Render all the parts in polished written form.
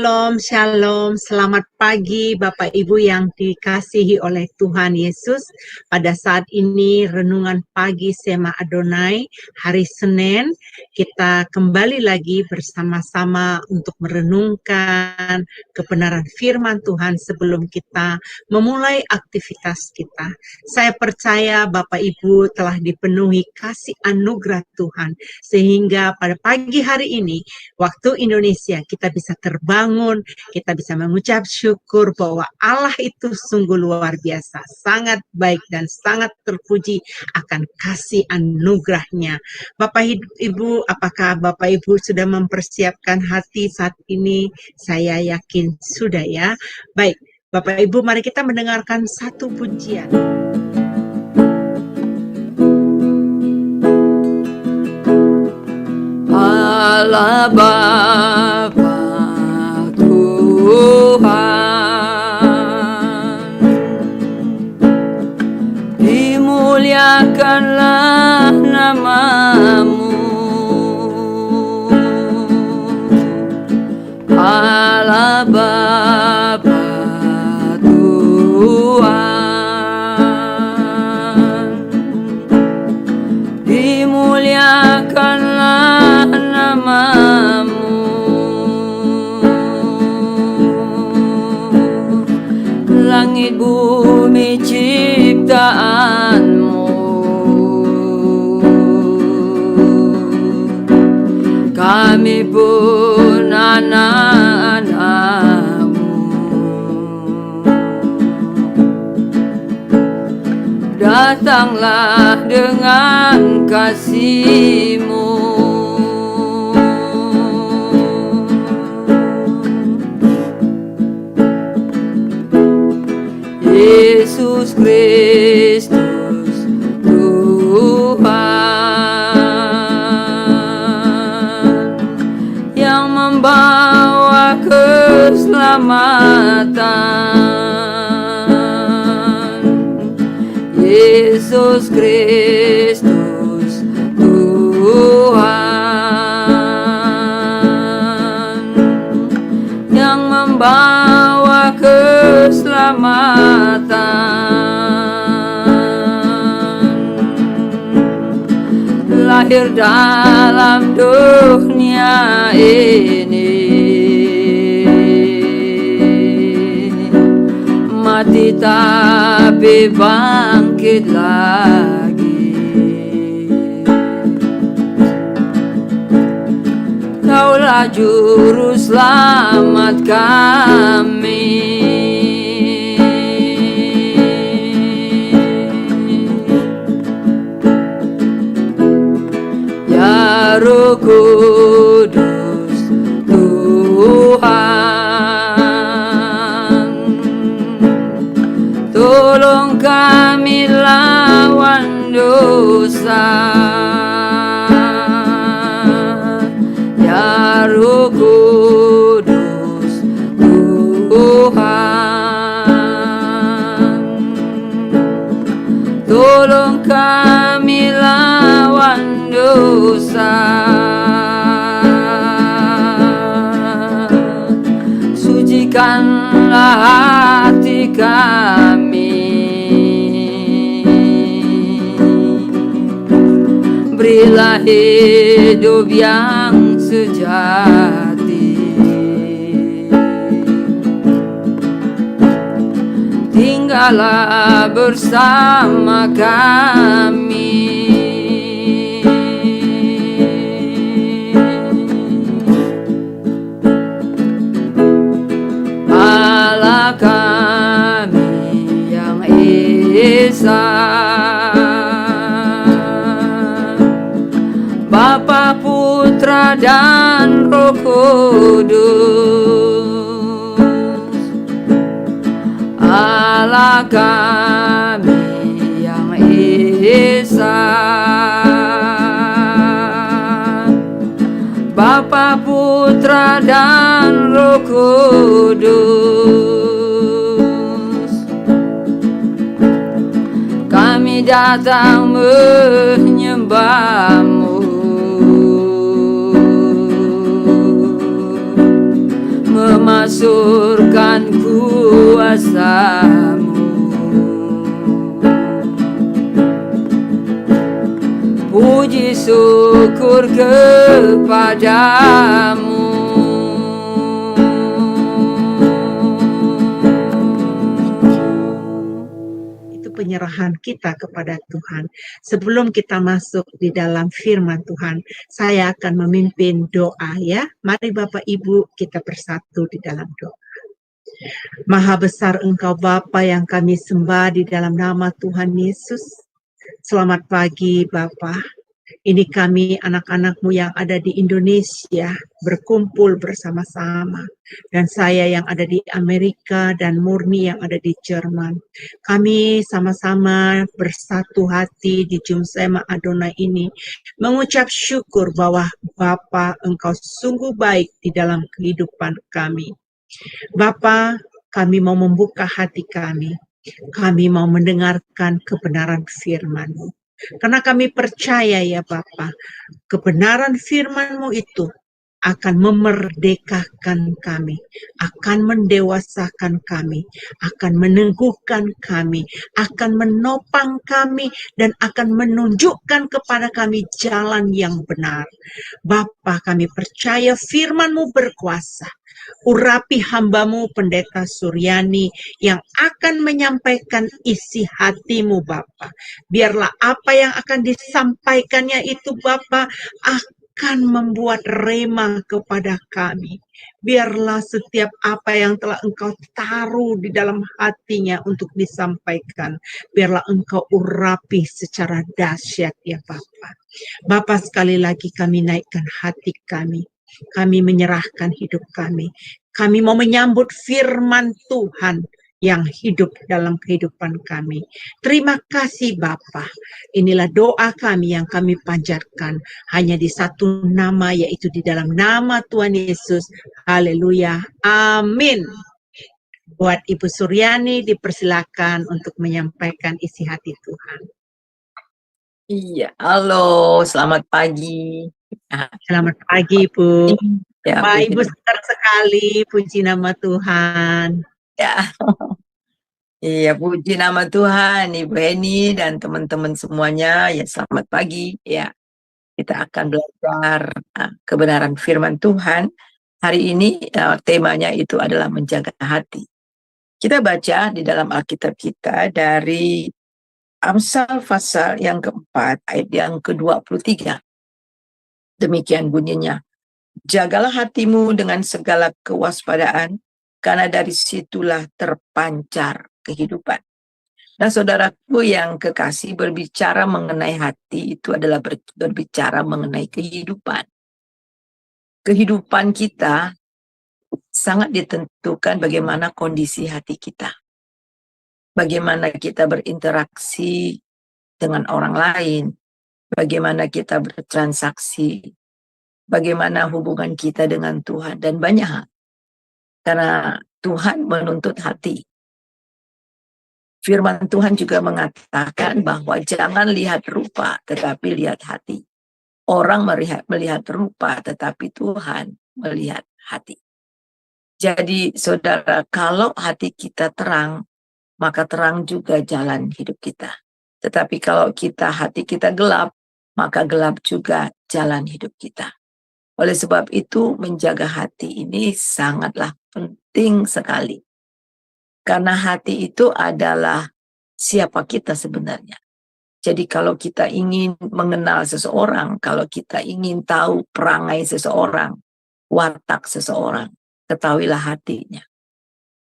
Shalom, shalom. Selamat pagi Bapak Ibu yang dikasihi oleh Tuhan Yesus. Pada saat ini renungan pagi Sema Adonai, hari Senin, kita kembali lagi bersama-sama untuk merenungkan kebenaran firman Tuhan sebelum kita memulai aktivitas kita. Saya percaya Bapak Ibu telah dipenuhi kasih anugerah Tuhan, sehingga pada pagi hari ini, waktu Indonesia, kita bisa terbangun, kita bisa mengucap syukur bahwa Allah itu sungguh luar biasa, sangat baik dan sangat terpuji akan kasih anugerahnya. Bapak Ibu, apakah Bapak Ibu sudah mempersiapkan hati saat ini? Saya yakin sudah ya. Baik, Bapak Ibu, mari kita mendengarkan satu pujian. Allah Bapa Tuhan, dimuliakanlah nama-Mu. Allah Bapa Tuhan, dimuliakanlah nama-Mu. Langit bumi ciptaan-Mu, kami pun anak-anak-Mu. Datanglah dengan kasih-Mu, Yesus Kristus Tuhan, yang membawa keselamatan. Yesus Kristus Tuhan, yang membawa keselamatan. Lahir dalam dunia ini, mati tapi bangkit lagi. Kaulah juru selamat kami. Ya Roh Kudus Tuhan, tolong kami lawan dosa. Ya Roh Kudus Tuhan, tolong kami lawan dosa. Sucikanlah hati kami, berilah hidup yang sejati. Tinggallah bersama kami, Allah kami yang esa, Bapa, Putra, dan Roh Kudus. Allah kami yang esa, Bapa, Putra, dan Roh Kudus. Kami datang menyembah-Mu, hancurkan kuasamu. Puji syukur kepadamu. Penyerahan kita kepada Tuhan. Sebelum kita masuk di dalam firman Tuhan, saya akan memimpin doa ya. Mari Bapak Ibu kita bersatu di dalam doa. Maha besar Engkau Bapa yang kami sembah di dalam nama Tuhan Yesus. Selamat pagi Bapa. Ini kami anak-anak-Mu yang ada di Indonesia berkumpul bersama-sama. Dan saya yang ada di Amerika dan Murni yang ada di Jerman. Kami sama-sama bersatu hati di Jumsema Adonai ini mengucap syukur bahwa Bapa Engkau sungguh baik di dalam kehidupan kami. Bapa, kami mau membuka hati kami. Kami mau mendengarkan kebenaran firman-Mu. Karena kami percaya ya Bapa, kebenaran firman-Mu itu akan memerdekakan kami, akan mendewasakan kami, akan meneguhkan kami, akan menopang kami, dan akan menunjukkan kepada kami jalan yang benar. Bapa, kami percaya firman-Mu berkuasa. Urapi hamba-Mu Pendeta Suryani yang akan menyampaikan isi hati-Mu Bapa. Biarlah apa yang akan disampaikannya itu Bapa akan membuat rema kepada kami. Biarlah setiap apa yang telah Engkau taruh di dalam hatinya untuk disampaikan, biarlah Engkau urapi secara dahsyat ya Bapa. Bapa, sekali lagi kami naikkan hati kami. Kami menyerahkan hidup kami. Kami mau menyambut firman Tuhan yang hidup dalam kehidupan kami. Terima kasih Bapa. Inilah doa kami yang kami panjatkan hanya di satu nama, yaitu di dalam nama Tuhan Yesus. Haleluya. Amin. Buat Ibu Suryani dipersilakan untuk menyampaikan isi hati Tuhan. Iya, halo, selamat pagi. Selamat pagi, Bu. Ya, Wah, Ibu senang sekali, puji nama Tuhan. Ya, iya, puji nama Tuhan, Ibu Eni dan teman-teman semuanya. Ya, selamat pagi. Ya, kita akan belajar kebenaran firman Tuhan. Hari ini temanya itu adalah menjaga hati. Kita baca di dalam Alkitab kita dari Amsal pasal yang keempat, ayat yang ke-23. Demikian bunyinya. Jagalah hatimu dengan segala kewaspadaan, karena dari situlah terpancar kehidupan. Nah, saudaraku yang kekasih, berbicara mengenai hati itu adalah berbicara mengenai kehidupan. Kehidupan kita sangat ditentukan bagaimana kondisi hati kita. Bagaimana kita berinteraksi dengan orang lain, bagaimana kita bertransaksi, bagaimana hubungan kita dengan Tuhan, dan banyak hal. Karena Tuhan menuntut hati. Firman Tuhan juga mengatakan bahwa jangan lihat rupa, tetapi lihat hati. Orang melihat rupa, tetapi Tuhan melihat hati. Jadi saudara, kalau hati kita terang, maka terang juga jalan hidup kita. Tetapi kalau hati kita gelap, maka gelap juga jalan hidup kita. Oleh sebab itu, menjaga hati ini sangatlah penting sekali. Karena hati itu adalah siapa kita sebenarnya. Jadi kalau kita ingin mengenal seseorang, kalau kita ingin tahu perangai seseorang, watak seseorang, ketahuilah hatinya.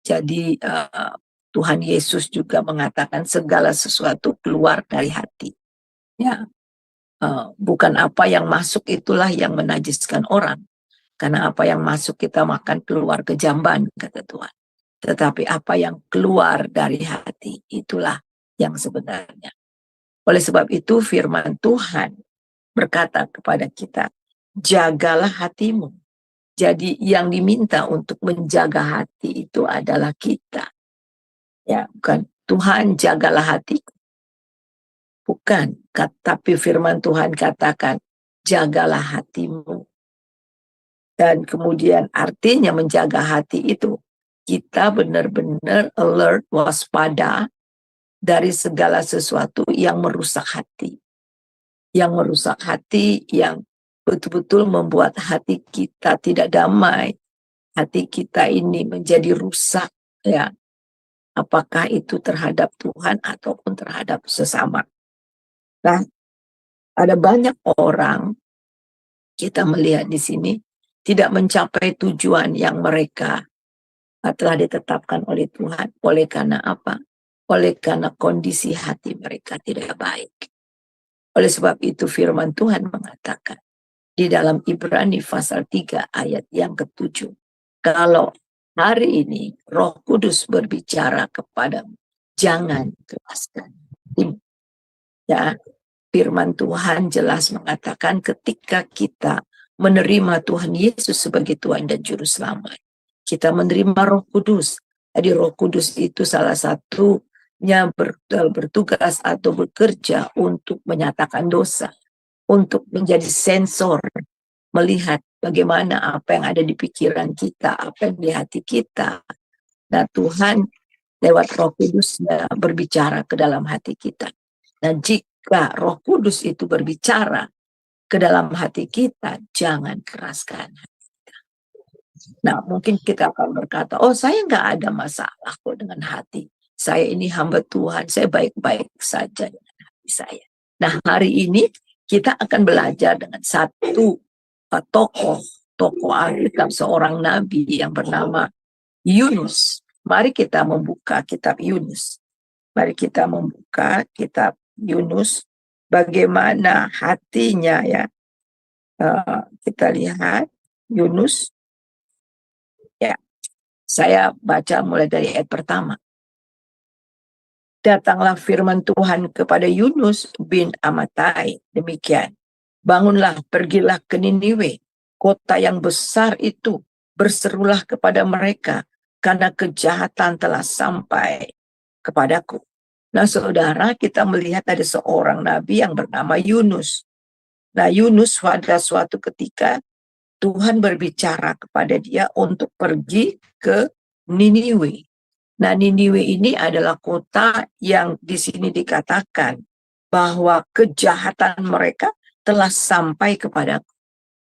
Jadi Tuhan Yesus juga mengatakan segala sesuatu keluar dari hati. Ya, bukan apa yang masuk itulah yang menajiskan orang. Karena apa yang masuk kita makan keluar ke jamban, kata Tuhan. Tetapi apa yang keluar dari hati, itulah yang sebenarnya. Oleh sebab itu firman Tuhan berkata kepada kita, jagalah hatimu. Jadi yang diminta untuk menjaga hati itu adalah kita. Ya, bukan Tuhan jagalah hatiku. Bukan, tapi firman Tuhan katakan, jagalah hatimu. Dan kemudian artinya menjaga hati itu, kita benar-benar alert, waspada dari segala sesuatu yang merusak hati. Yang merusak hati, yang betul-betul membuat hati kita tidak damai. Hati kita ini menjadi rusak, ya. Apakah itu terhadap Tuhan ataupun terhadap sesama. Nah, ada banyak orang, kita melihat di sini, tidak mencapai tujuan yang mereka telah ditetapkan oleh Tuhan. Oleh karena apa? Oleh karena kondisi hati mereka tidak baik. Oleh sebab itu firman Tuhan mengatakan di dalam Ibrani pasal 3 ayat yang ke-7. Kalau hari ini Roh Kudus berbicara kepadamu, jangan keraskan hatimu. Ya, firman Tuhan jelas mengatakan ketika kita menerima Tuhan Yesus sebagai Tuhan dan Juru Selamat, kita menerima Roh Kudus. Jadi Roh Kudus itu salah satunya bertugas atau bekerja untuk menyatakan dosa, untuk menjadi sensor, melihat bagaimana apa yang ada di pikiran kita, apa yang di hati kita. Nah, Tuhan lewat Roh Kudusnya berbicara ke dalam hati kita. Nah, jika Roh Kudus itu berbicara ke dalam hati kita, jangan keraskan hati kita. Nah, mungkin kita akan berkata, oh saya nggak ada masalah kok dengan hati. Saya ini hamba Tuhan, saya baik-baik saja dengan hati saya. Nah, hari ini kita akan belajar dengan satu tokoh Alkitab, seorang nabi yang bernama Yunus. Mari kita membuka kitab Yunus. Mari kita membuka kitab Yunus. Bagaimana hatinya, ya. Kita lihat Yunus. Ya, saya baca mulai dari ayat pertama. Datanglah firman Tuhan kepada Yunus bin Amittai, demikian. Bangunlah, pergilah ke Niniwe, kota yang besar itu, berserulah kepada mereka, karena kejahatan telah sampai kepadaku. Nah, saudara, kita melihat ada seorang nabi yang bernama Yunus. Nah, Yunus pada suatu ketika Tuhan berbicara kepada dia untuk pergi ke Niniwe. Nah, Niniwe ini adalah kota yang di sini dikatakan bahwa kejahatan mereka telah sampai kepada,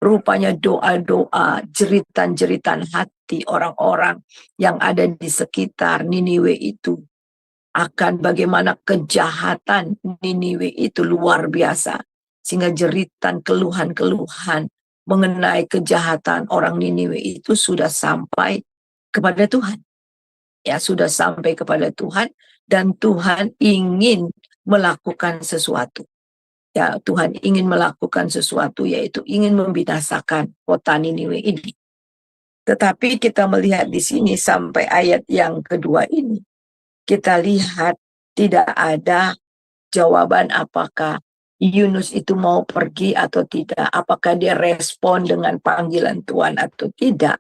rupanya doa-doa, jeritan-jeritan hati orang-orang yang ada di sekitar Niniwe itu akan bagaimana kejahatan Niniwe itu luar biasa, sehingga jeritan keluhan-keluhan mengenai kejahatan orang Niniwe itu sudah sampai kepada Tuhan. Ya, sudah sampai kepada Tuhan, dan Tuhan ingin melakukan sesuatu. Ya, Tuhan ingin melakukan sesuatu, yaitu ingin membinasakan kota Niniwe ini. Tetapi kita melihat di sini sampai ayat yang kedua ini, kita lihat tidak ada jawaban apakah Yunus itu mau pergi atau tidak, apakah dia respon dengan panggilan Tuhan atau tidak.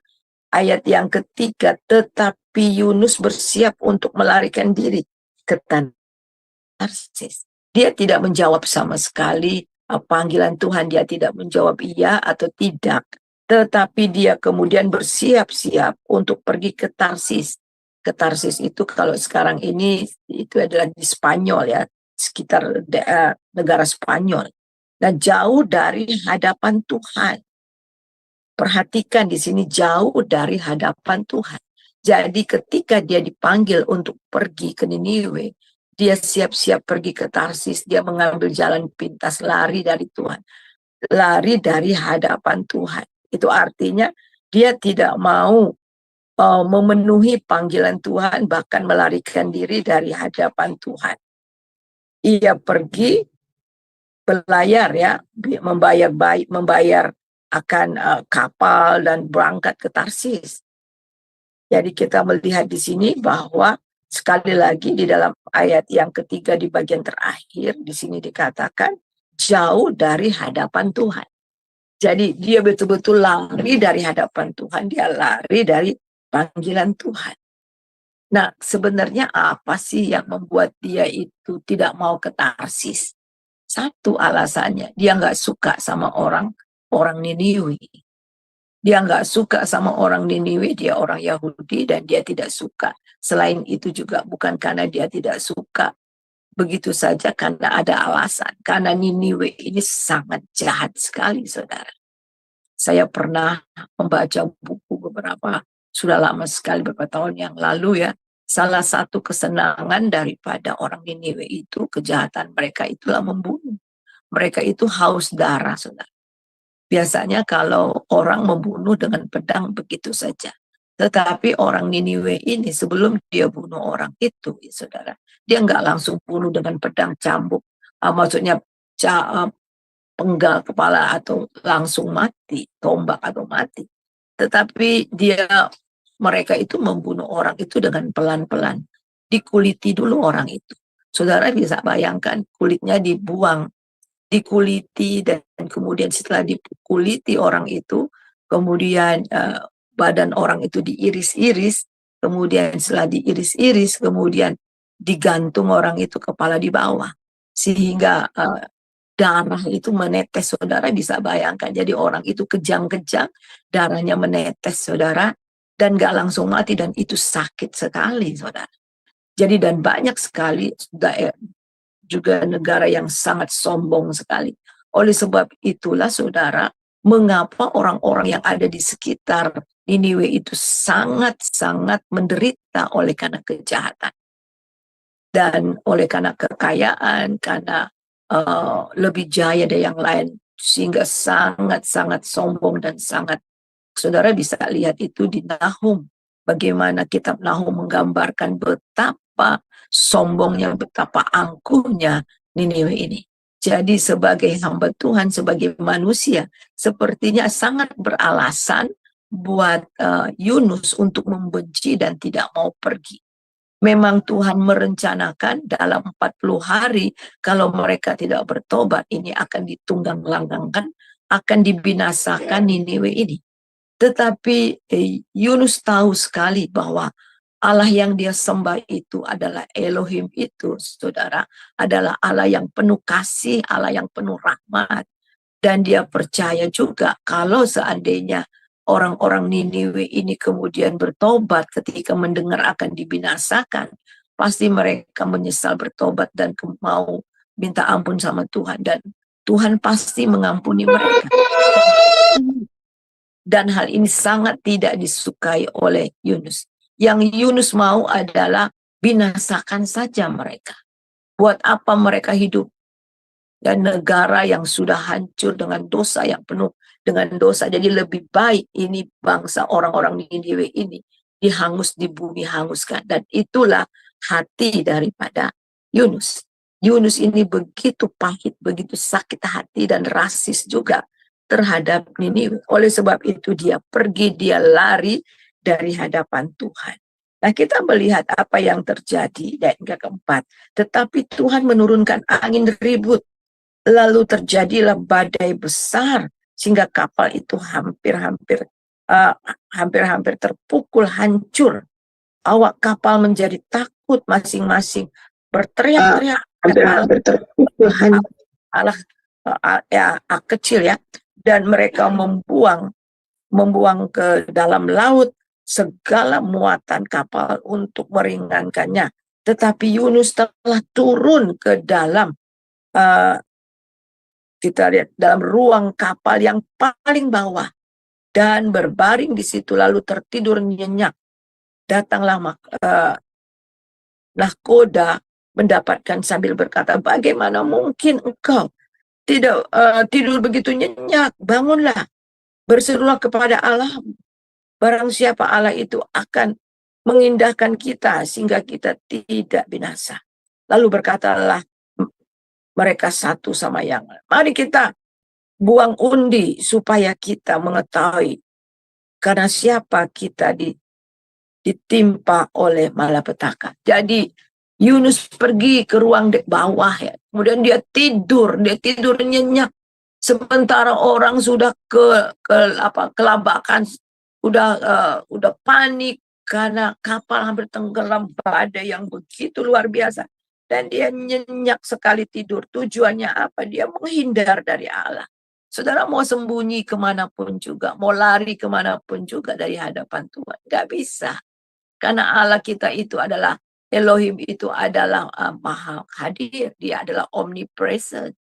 Ayat yang ketiga, tetapi Yunus bersiap untuk melarikan diri ke Tarsis. Dia tidak menjawab sama sekali panggilan Tuhan, dia tidak menjawab iya atau tidak. Tetapi dia kemudian bersiap-siap untuk pergi ke Tarsis. Ke Tarsis itu kalau sekarang ini itu adalah di Spanyol, ya, sekitar negara Spanyol. Nah, jauh dari hadapan Tuhan. Perhatikan di sini, jauh dari hadapan Tuhan. Jadi ketika dia dipanggil untuk pergi ke Niniwe, dia siap-siap pergi ke Tarsis, dia mengambil jalan pintas, lari dari Tuhan, lari dari hadapan Tuhan. Itu artinya dia tidak mau memenuhi panggilan Tuhan, bahkan melarikan diri dari hadapan Tuhan. Ia pergi berlayar, ya, membayar akan kapal dan berangkat ke Tarsis. Jadi kita melihat di sini bahwa sekali lagi di dalam ayat yang ketiga di bagian terakhir di sini dikatakan jauh dari hadapan Tuhan. Jadi dia betul-betul lari dari hadapan Tuhan, dia lari dari panggilan Tuhan. Nah, sebenarnya apa sih yang membuat dia itu tidak mau ke Tarsis? Satu alasannya, dia nggak suka sama orang Niniwe. Dia nggak suka sama orang Niniwe, dia orang Yahudi dan dia tidak suka. Selain itu juga bukan karena dia tidak suka begitu saja, karena ada alasan. Karena Niniwe ini sangat jahat sekali, saudara. Saya pernah membaca buku sudah lama sekali, beberapa tahun yang lalu ya. Salah satu kesenangan daripada orang Niniwe itu, kejahatan mereka itulah membunuh. Mereka itu haus darah, saudara. Biasanya kalau orang membunuh dengan pedang begitu saja. Tetapi orang Niniwe ini sebelum dia bunuh orang itu, ya saudara, dia nggak langsung bunuh dengan pedang cambuk. Maksudnya penggal kepala atau langsung mati, tombak atau mati. Tetapi mereka itu membunuh orang itu dengan pelan-pelan. Dikuliti dulu orang itu. Saudara bisa bayangkan kulitnya dibuang, dikuliti, dan kemudian setelah dikuliti orang itu, kemudian badan orang itu diiris-iris, kemudian setelah diiris-iris, kemudian digantung orang itu kepala di bawah, sehingga darah itu menetes, saudara bisa bayangkan. Jadi orang itu kejang-kejang, darahnya menetes, saudara, dan gak langsung mati, dan itu sakit sekali, saudara. Jadi dan banyak sekali juga negara yang sangat sombong sekali. Oleh sebab itulah, saudara, mengapa orang-orang yang ada di sekitar Niniwe itu sangat-sangat menderita oleh karena kejahatan. Dan oleh karena kekayaan, karena lebih jaya dari yang lain, sehingga sangat-sangat sombong dan sangat, saudara bisa lihat itu di Nahum. Bagaimana kitab Nahum menggambarkan betapa sombongnya, betapa angkuhnya Niniwe ini. Jadi sebagai hamba Tuhan, sebagai manusia, sepertinya sangat beralasan buat Yunus untuk membenci dan tidak mau pergi. Memang Tuhan merencanakan dalam 40 hari, kalau mereka tidak bertobat, ini akan ditunggang langgangkan, akan dibinasakan Niniwe ini. Tetapi Yunus tahu sekali bahwa Allah yang dia sembah itu adalah Elohim itu, saudara, adalah Allah yang penuh kasih, Allah yang penuh rahmat. Dan dia percaya juga kalau seandainya orang-orang Niniwe ini kemudian bertobat ketika mendengar akan dibinasakan, pasti mereka menyesal bertobat dan mau minta ampun sama Tuhan, dan Tuhan pasti mengampuni mereka. Dan hal ini sangat tidak disukai oleh Yunus. Yang Yunus mau adalah binasakan saja mereka. Buat apa mereka hidup dan negara yang sudah hancur dengan dosa, yang penuh dengan dosa. Jadi lebih baik ini bangsa orang-orang Niniwe ini dihangus, di bumi hanguskan. Dan itulah hati daripada Yunus. Yunus ini begitu pahit, begitu sakit hati dan rasis juga terhadap Niniwe. Oleh sebab itu dia pergi, dia lari dari hadapan Tuhan. Nah, kita melihat apa yang terjadi dan yang keempat. Tetapi Tuhan menurunkan angin ribut. Lalu terjadilah badai besar sehingga kapal itu hampir-hampir terpukul, hancur. Awak kapal menjadi takut, masing-masing berteriak-teriak. Hampir terpukul, hancur. Allah kecil ya, dan mereka membuang ke dalam laut segala muatan kapal untuk meringankannya. Tetapi Yunus telah turun ke dalam kita lihat dalam ruang kapal yang paling bawah dan berbaring di situ, lalu tertidur nyenyak. Datanglah nahkoda mendapatkan sambil berkata, bagaimana mungkin engkau tidak tidur begitu nyenyak? Bangunlah, berserulah kepada Allah. Barang siapa Allah itu akan mengindahkan kita sehingga kita tidak binasa. Lalu berkatalah mereka satu sama yang lain, mari kita buang undi supaya kita mengetahui karena siapa kita ditimpa oleh malapetaka. Jadi Yunus pergi ke ruang bawah ya. Kemudian dia tidur nyenyak. Sementara orang sudah kelabakan, udah panik karena kapal hampir tenggelam, badai yang begitu luar biasa. Dan dia nyenyak sekali tidur. Tujuannya apa? Dia menghindar dari Allah. Saudara mau sembunyi kemanapun juga, mau lari kemanapun juga dari hadapan Tuhan. Gak bisa. Karena Allah kita itu adalah, Elohim itu adalah maha hadir. Dia adalah omnipresent.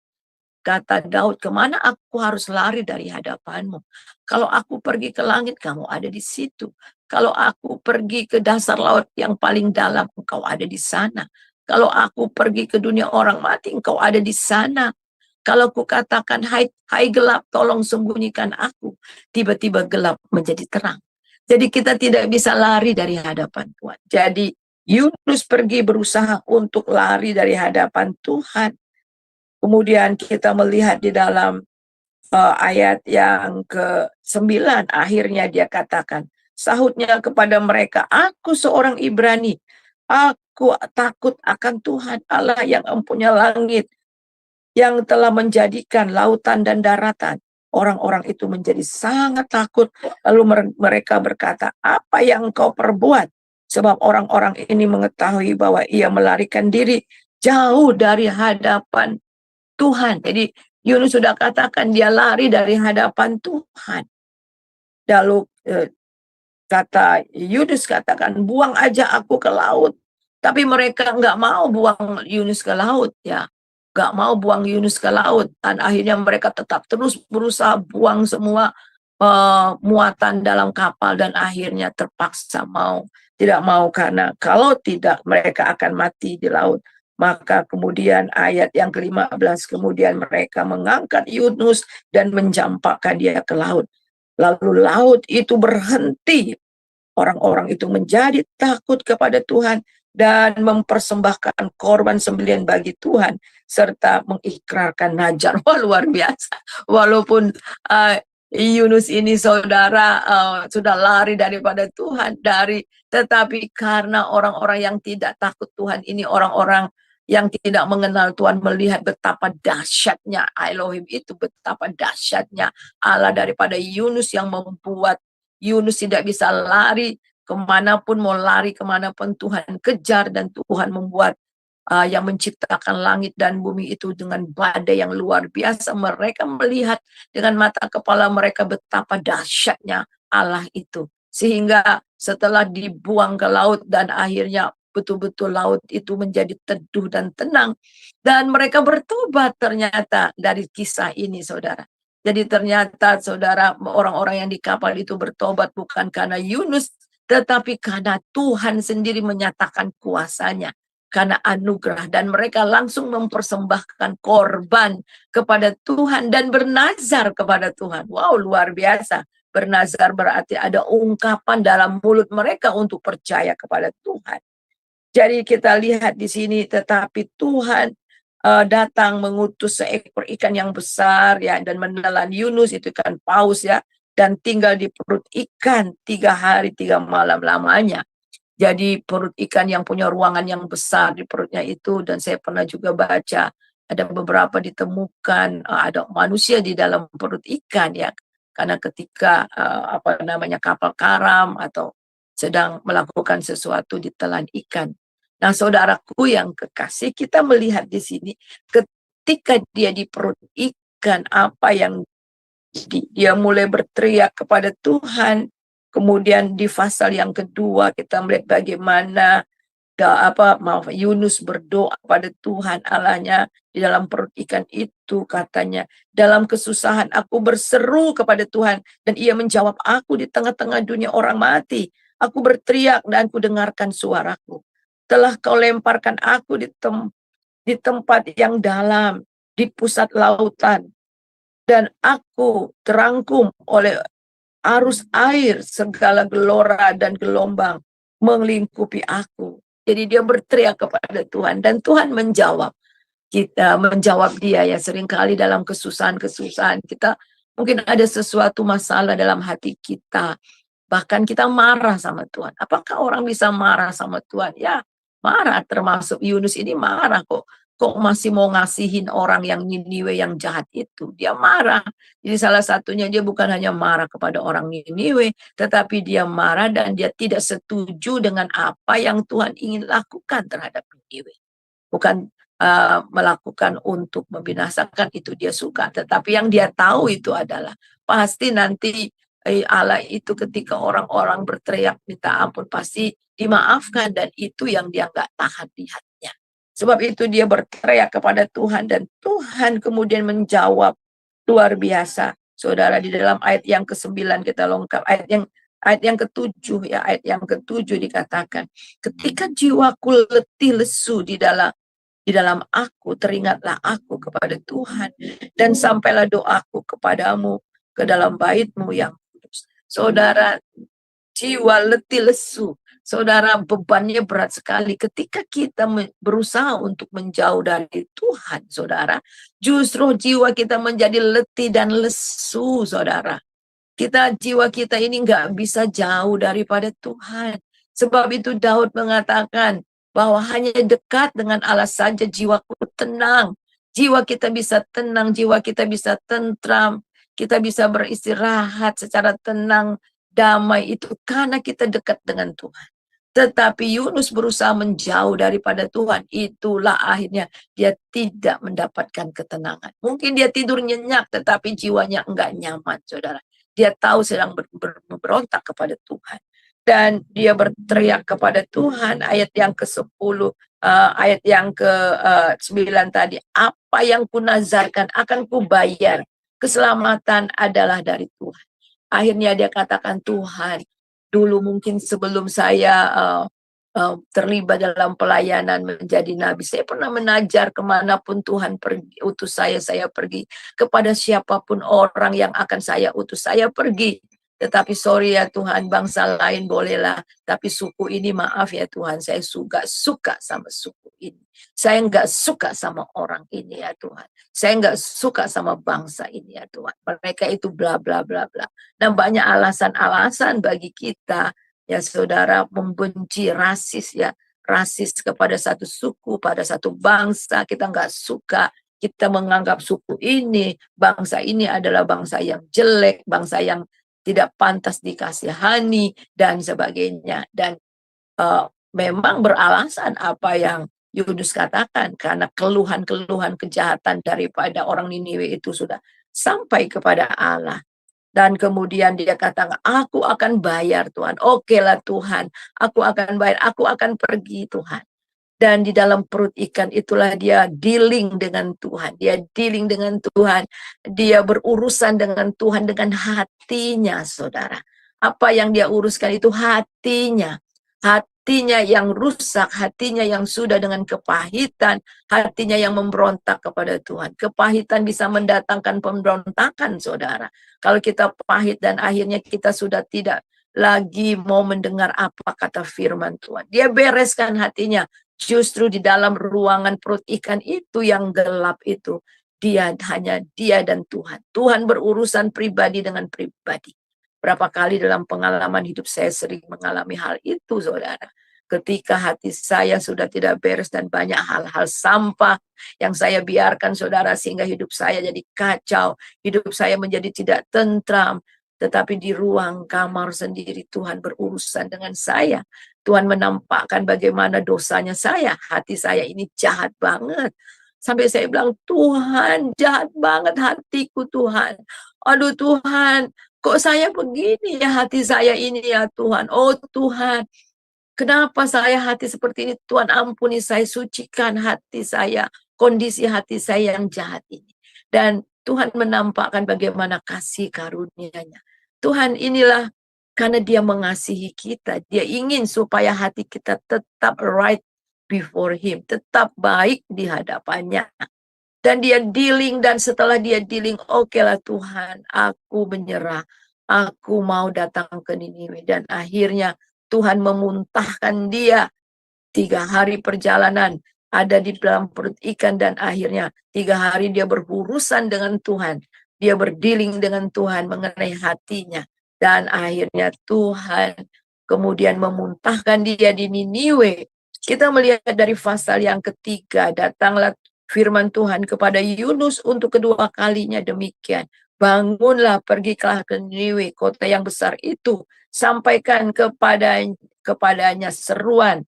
Kata Daud, kemana aku harus lari dari hadapanmu? Kalau aku pergi ke langit, kamu ada di situ. Kalau aku pergi ke dasar laut yang paling dalam, engkau ada di sana. Kalau aku pergi ke dunia orang mati, engkau ada di sana. Kalau ku katakan, hai gelap, tolong sembunyikan aku. Tiba-tiba gelap menjadi terang. Jadi kita tidak bisa lari dari hadapan Tuhan. Jadi Yunus pergi berusaha untuk lari dari hadapan Tuhan. Kemudian kita melihat di dalam ayat yang ke-9, akhirnya dia katakan, sahutnya kepada mereka, aku seorang Ibrani, aku takut akan Tuhan Allah yang empunya langit, yang telah menjadikan lautan dan daratan. Orang-orang itu menjadi sangat takut, lalu mereka berkata, apa yang engkau perbuat? Sebab orang-orang ini mengetahui bahwa ia melarikan diri jauh dari hadapan Tuhan. Jadi Yunus sudah katakan dia lari dari hadapan Tuhan. Lalu kata Yunus katakan, buang aja aku ke laut. Tapi mereka nggak mau buang Yunus ke laut, ya. Nggak mau buang Yunus ke laut. Dan akhirnya mereka tetap terus berusaha buang semua muatan dalam kapal, dan akhirnya terpaksa tidak mau, karena kalau tidak mereka akan mati di laut. Maka kemudian ayat yang ke-15, kemudian mereka mengangkat Yunus dan mencampakkan dia ke laut. Lalu laut itu berhenti. Orang-orang itu menjadi takut kepada Tuhan dan mempersembahkan korban sembelihan bagi Tuhan, serta mengikrarkan najar. Wah, luar biasa. Walaupun Yunus ini saudara sudah lari daripada Tuhan, tetapi karena orang-orang yang tidak takut Tuhan ini, orang-orang yang tidak mengenal Tuhan, melihat betapa dahsyatnya Elohim itu, betapa dahsyatnya Allah daripada Yunus, yang membuat Yunus tidak bisa lari kemanapun, mau lari kemanapun Tuhan kejar, dan Tuhan membuat yang menciptakan langit dan bumi itu dengan badai yang luar biasa. Mereka melihat dengan mata kepala mereka betapa dahsyatnya Allah itu. Sehingga setelah dibuang ke laut dan akhirnya betul-betul laut itu menjadi teduh dan tenang. Dan mereka bertobat ternyata dari kisah ini, saudara. Jadi ternyata saudara, orang-orang yang di kapal itu bertobat bukan karena Yunus, tetapi karena Tuhan sendiri menyatakan kuasanya, karena anugerah, dan mereka langsung mempersembahkan korban kepada Tuhan dan bernazar kepada Tuhan. Wow, luar biasa. Bernazar berarti ada ungkapan dalam mulut mereka untuk percaya kepada Tuhan. Jadi kita lihat di sini, tetapi Tuhan datang mengutus seekor ikan yang besar, ya, dan menelan Yunus, itu ikan paus, ya, dan tinggal di perut ikan 3 hari 3 malam lamanya. Jadi perut ikan yang punya ruangan yang besar di perutnya itu, dan saya pernah juga baca ada beberapa ditemukan ada manusia di dalam perut ikan, ya, karena ketika kapal karam atau sedang melakukan sesuatu ditelan ikan. Nah, saudaraku yang kekasih, kita melihat di sini ketika dia di perut ikan, apa yang dia mulai berteriak kepada Tuhan. Kemudian di pasal yang kedua kita melihat bagaimana Yunus berdoa pada Tuhan Allahnya di dalam perut ikan itu. Katanya, dalam kesusahan aku berseru kepada Tuhan dan ia menjawab aku di tengah-tengah dunia orang mati. Aku berteriak dan ku dengarkan suaraku. Telah kau lemparkan aku di tempat yang dalam, di pusat lautan, dan aku terangkum oleh arus air, segala gelora dan gelombang melingkupi aku. Jadi dia berteriak kepada Tuhan dan Tuhan menjawab dia, ya. Seringkali dalam kesusahan-kesusahan kita mungkin ada sesuatu masalah dalam hati kita, bahkan kita marah sama Tuhan. Apakah orang bisa marah sama Tuhan? Ya, marah. Termasuk Yunus ini marah kok. Kok masih mau ngasihin orang yang Niniwe yang jahat itu? Dia marah. Jadi salah satunya dia bukan hanya marah kepada orang Niniwe, tetapi dia marah dan dia tidak setuju dengan apa yang Tuhan ingin lakukan terhadap Niniwe. Bukan melakukan untuk membinasakan, itu dia suka. Tetapi yang dia tahu itu adalah pasti nanti Allah itu ketika orang-orang berteriak minta ampun pasti dimaafkan, dan itu yang dia nggak tahan lihatnya. Sebab itu dia berteriak kepada Tuhan, dan Tuhan kemudian menjawab luar biasa. Saudara, di dalam ayat yang ke-9 kita lengkap, ayat yang ke-7 ya, ayat yang ke-7 dikatakan, ketika jiwaku letih lesu di dalam aku, teringatlah aku kepada Tuhan, dan sampailah doaku kepadamu ke dalam bait-Mu yang kudus. Saudara, jiwa letih lesu, saudara, bebannya berat sekali. Ketika kita berusaha untuk menjauh dari Tuhan, saudara, justru jiwa kita menjadi letih dan lesu, saudara. Jiwa kita ini nggak bisa jauh daripada Tuhan. Sebab itu Daud mengatakan bahwa hanya dekat dengan Allah saja jiwaku tenang. Jiwa kita bisa tenang, jiwa kita bisa tentram, kita bisa beristirahat secara tenang, damai, itu karena kita dekat dengan Tuhan. Tetapi Yunus berusaha menjauh daripada Tuhan. Itulah akhirnya dia tidak mendapatkan ketenangan. Mungkin dia tidur nyenyak, tetapi jiwanya enggak nyaman, saudara. Dia tahu sedang memberontak kepada Tuhan. Dan dia berteriak kepada Tuhan, ayat yang ke-10, ayat yang ke-9 tadi. Apa yang kunazarkan akan kubayar. Keselamatan adalah dari Tuhan. Akhirnya dia katakan, Tuhan, dulu mungkin sebelum saya terlibat dalam pelayanan menjadi nabi, saya pernah menajar kemanapun Tuhan utus saya pergi. Kepada siapapun orang yang akan saya utus, saya pergi. Tetapi sorry ya Tuhan, bangsa lain bolehlah, tapi suku ini maaf ya Tuhan, saya suka sama suku ini. Saya nggak suka sama orang ini ya Tuhan. Saya nggak suka sama bangsa ini ya Tuhan. Mereka itu bla bla bla bla. Dan banyak alasan-alasan bagi kita ya saudara, membenci, rasis ya, rasis kepada satu suku, pada satu bangsa. Kita nggak suka, kita menganggap suku ini, bangsa ini adalah bangsa yang jelek, bangsa yang tidak pantas dikasihani dan sebagainya. Dan memang beralasan apa yang Yunus katakan, karena keluhan-keluhan kejahatan daripada orang Niniwe itu sudah sampai kepada Allah. Dan kemudian dia katakan, aku akan bayar Tuhan. Okelah Tuhan, aku akan bayar, aku akan pergi Tuhan. Dan di dalam perut ikan itulah dia dealing dengan Tuhan. Dia dealing dengan Tuhan. Dia berurusan dengan Tuhan dengan hatinya, saudara. Apa yang dia uruskan itu hatinya. Hatinya yang rusak, hatinya yang sudah dengan kepahitan, hatinya yang memberontak kepada Tuhan. Kepahitan bisa mendatangkan pemberontakan, saudara. Kalau kita pahit dan akhirnya kita sudah tidak lagi mau mendengar apa kata firman Tuhan. Dia bereskan hatinya. Justru di dalam ruangan perut ikan itu yang gelap itu, hanya dia dan Tuhan. Tuhan berurusan pribadi dengan pribadi. Berapa kali dalam pengalaman hidup saya sering mengalami hal itu, saudara. Ketika hati saya sudah tidak beres dan banyak hal-hal sampah yang saya biarkan, saudara, sehingga hidup saya jadi kacau, hidup saya menjadi tidak tentram. Tetapi di ruang kamar sendiri Tuhan berurusan dengan saya. Tuhan menampakkan bagaimana dosanya saya. Hati saya ini jahat banget. Sampai saya bilang, Tuhan, jahat banget hatiku Tuhan. Aduh Tuhan, kok saya begini ya hati saya ini ya Tuhan. Oh Tuhan, kenapa saya hati seperti ini? Tuhan ampuni saya, sucikan hati saya, kondisi hati saya yang jahat ini. Dan Tuhan menampakkan bagaimana kasih karunia-Nya. Tuhan inilah, karena dia mengasihi kita, dia ingin supaya hati kita tetap right before Him, tetap baik di hadapannya. Dan dia dealing, dan setelah dia dealing, okelah Tuhan, aku menyerah, aku mau datang ke Niniwe. Dan akhirnya Tuhan memuntahkan dia 3 hari perjalanan, ada di dalam perut ikan, dan akhirnya 3 hari dia berurusan dengan Tuhan. Dia berdealing dengan Tuhan mengenai hatinya. Dan akhirnya Tuhan kemudian memuntahkan dia di Niniwe. Kita melihat dari pasal yang ketiga, datanglah firman Tuhan kepada Yunus untuk kedua kalinya demikian. Bangunlah, pergilah ke Niniwe, kota yang besar itu. Sampaikan kepadanya seruan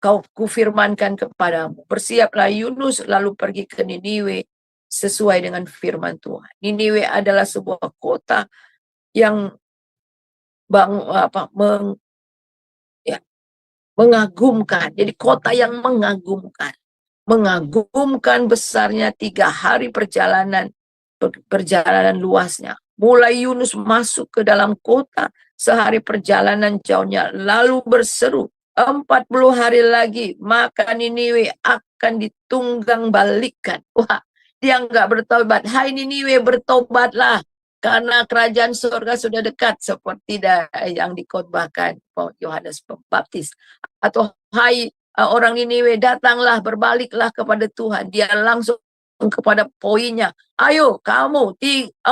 kau kufirmankan kepadamu, bersiaplah Yunus lalu pergi ke Niniwe sesuai dengan firman Tuhan. Niniwe adalah sebuah kota yang mengagumkan. Jadi kota yang mengagumkan. Mengagumkan besarnya 3 hari perjalanan luasnya. Mulai Yunus masuk ke dalam kota, sehari perjalanan jauhnya, lalu berseru, 40 hari lagi, maka Niniwe akan ditunggang balikan. Wah, dia nggak bertobat. Hai Niniwe, bertobatlah, karena kerajaan surga sudah dekat, seperti yang dikhotbahkan Yohanes Pembaptis. Atau hai orang Niniwe, datanglah, berbaliklah kepada Tuhan. Dia langsung kepada poinnya. Ayo kamu, 40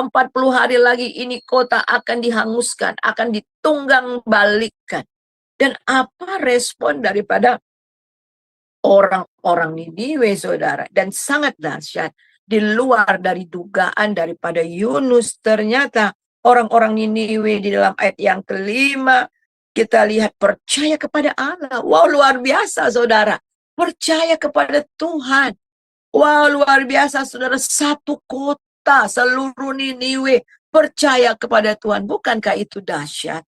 hari lagi ini kota akan dihanguskan, akan ditunggang balikan. Dan apa respon daripada orang-orang Niniwe, saudara? Dan sangat dahsyat. Di luar dari dugaan daripada Yunus, ternyata orang-orang Niniwe di dalam ayat yang kelima, kita lihat percaya kepada Allah. Wow, luar biasa, saudara. Percaya kepada Tuhan. Wow, luar biasa, saudara. Satu kota, seluruh Niniwe percaya kepada Tuhan. Bukankah itu dahsyat?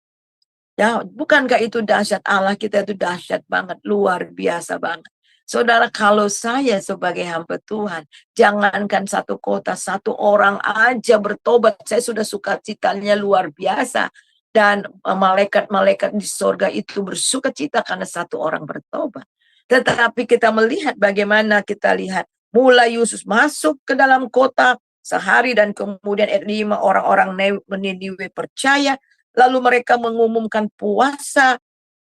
Ya, bukankah itu dahsyat? Allah kita itu dahsyat banget, luar biasa banget. Saudara, kalau saya sebagai hamba Tuhan, jangankan satu kota, satu orang aja bertobat, saya sudah sukacitanya luar biasa. Dan malaikat-malaikat di sorga itu bersukacita karena satu orang bertobat. Tetapi kita melihat bagaimana kita lihat, mulai Yesus masuk ke dalam kota sehari, dan kemudian ayat 5 orang-orang Niniwe percaya, lalu mereka mengumumkan puasa,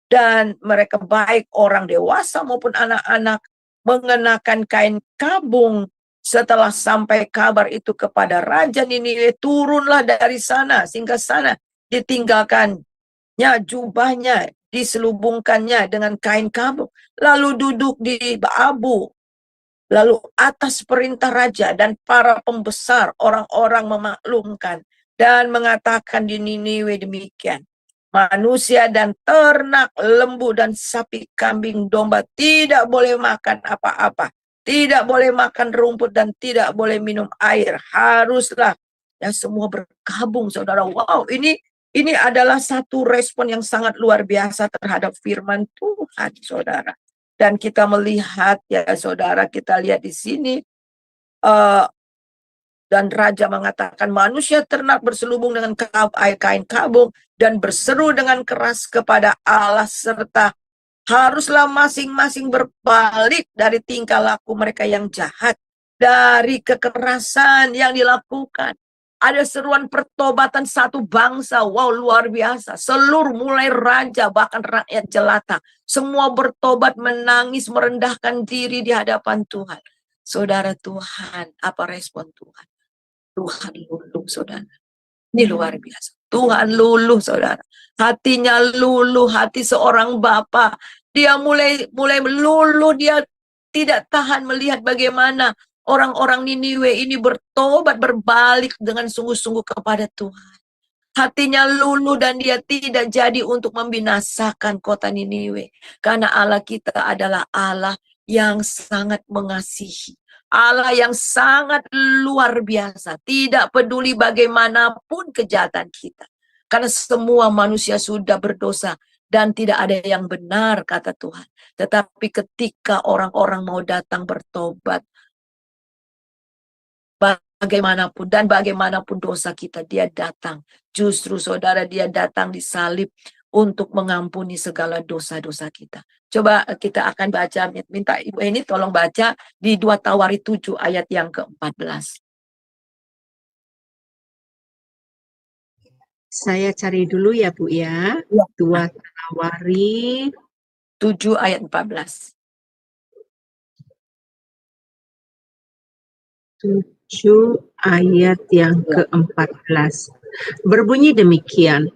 dan mereka baik orang dewasa maupun anak-anak mengenakan kain kabung. Setelah sampai kabar itu kepada Raja Niniwe, turunlah dari sana, singgah sana, ditinggalkannya jubahnya, diselubungkannya dengan kain kabung, lalu duduk di abu. Lalu atas perintah raja dan para pembesar, orang-orang memaklumkan dan mengatakan di Niniwe demikian. Manusia dan ternak, lembu dan sapi, kambing, domba tidak boleh makan apa-apa. Tidak boleh makan rumput dan tidak boleh minum air. Haruslah ya semua berkabung, saudara. Wow, ini adalah satu respon yang sangat luar biasa terhadap firman Tuhan, saudara. Dan kita melihat ya saudara, kita lihat di sini dan raja mengatakan manusia ternak berselubung dengan kain kabung dan berseru dengan keras kepada Allah, serta haruslah masing-masing berbalik dari tingkah laku mereka yang jahat, dari kekerasan yang dilakukan. Ada seruan pertobatan satu bangsa. Wow, luar biasa. Seluruh mulai raja, bahkan rakyat jelata, semua bertobat, menangis, merendahkan diri di hadapan Tuhan. Saudara, Tuhan, apa respon Tuhan? Tuhan luluh, saudara. Ini luar biasa. Tuhan luluh, saudara. Hatinya luluh, hati seorang bapa. Dia mulai luluh, dia tidak tahan melihat bagaimana orang-orang Niniwe ini bertobat, berbalik dengan sungguh-sungguh kepada Tuhan. Hatinya luluh dan dia tidak jadi untuk membinasakan kota Niniwe. Karena Allah kita adalah Allah yang sangat mengasihi. Allah yang sangat luar biasa. Tidak peduli bagaimanapun kejahatan kita. Karena semua manusia sudah berdosa dan tidak ada yang benar, kata Tuhan. Tetapi ketika orang-orang mau datang bertobat, bagaimanapun dan bagaimanapun dosa kita, dia datang. Justru saudara, dia datang disalib untuk mengampuni segala dosa-dosa kita. Coba kita akan baca, minta Ibu Eni tolong baca di 2 Tawari 7 ayat yang ke-14. Saya cari dulu ya Bu ya. 2 Tawari 7 ayat 14. 7 ayat yang ke-14. Berbunyi demikian,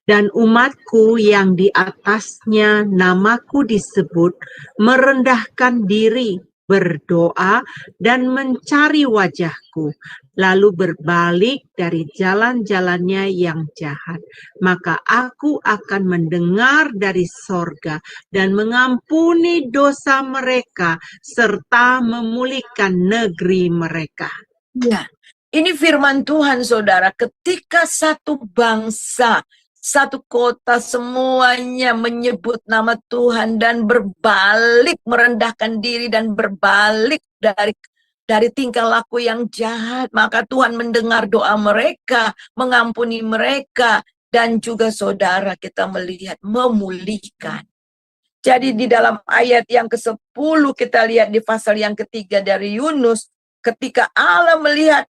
dan umatku yang di atasnya namaku disebut merendahkan diri berdoa dan mencari wajahku, lalu berbalik dari jalan-jalannya yang jahat, maka aku akan mendengar dari sorga dan mengampuni dosa mereka serta memulihkan negeri mereka. Ya, ini firman Tuhan, saudara. Ketika satu bangsa, satu kota semuanya menyebut nama Tuhan dan berbalik merendahkan diri dan berbalik dari tingkah laku yang jahat, maka Tuhan mendengar doa mereka, mengampuni mereka, dan juga saudara kita melihat memulihkan. Jadi di dalam ayat yang ke-10 kita lihat di pasal yang ketiga dari Yunus, ketika Allah melihat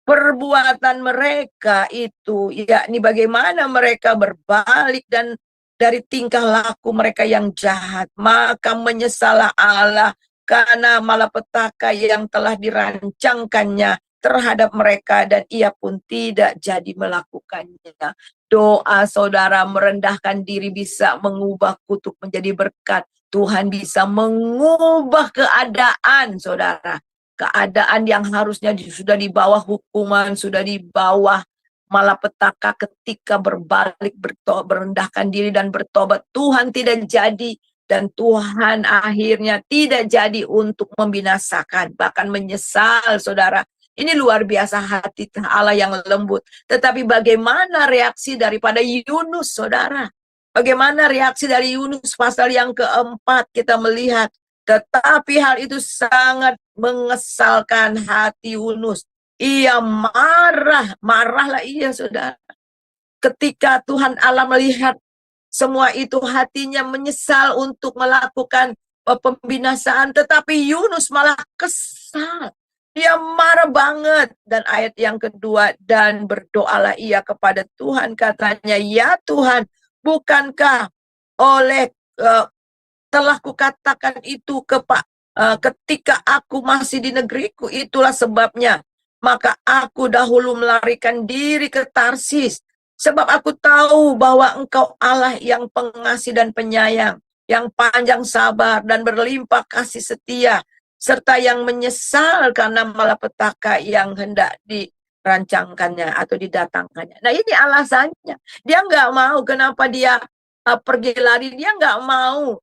perbuatan mereka itu, yakni bagaimana mereka berbalik dan dari tingkah laku mereka yang jahat, maka menyesalah Allah karena malapetaka yang telah dirancangkannya terhadap mereka dan ia pun tidak jadi melakukannya. Doa saudara merendahkan diri bisa mengubah kutuk menjadi berkat. Tuhan bisa mengubah keadaan saudara. Keadaan yang harusnya sudah di bawah hukuman, sudah di bawah malapetaka, ketika berbalik, merendahkan diri dan bertobat, Tuhan tidak jadi, dan Tuhan akhirnya tidak jadi untuk membinasakan, bahkan menyesal, saudara. Ini luar biasa hati Allah yang lembut. Tetapi bagaimana reaksi daripada Yunus, saudara? Bagaimana reaksi dari Yunus pasal yang keempat kita melihat. Tetapi hal itu sangat mengesalkan hati Yunus. Ia marahlah ia, saudara. Ketika Tuhan Allah melihat semua itu, hatinya menyesal untuk melakukan pembinasaan. Tetapi Yunus malah kesal. Dia marah banget. Dan ayat yang kedua, dan berdoalah ia kepada Tuhan. Katanya, ya Tuhan, bukankah oleh telah kukatakan itu ketika aku masih di negeriku, itulah sebabnya. Maka aku dahulu melarikan diri ke Tarsis, sebab aku tahu bahwa Engkau Allah yang pengasih dan penyayang, yang panjang sabar dan berlimpah kasih setia, serta yang menyesal karena malapetaka yang hendak dirancangkannya atau didatangkannya. Nah, ini alasannya. Dia nggak mau. Kenapa dia pergi lari? Dia nggak mau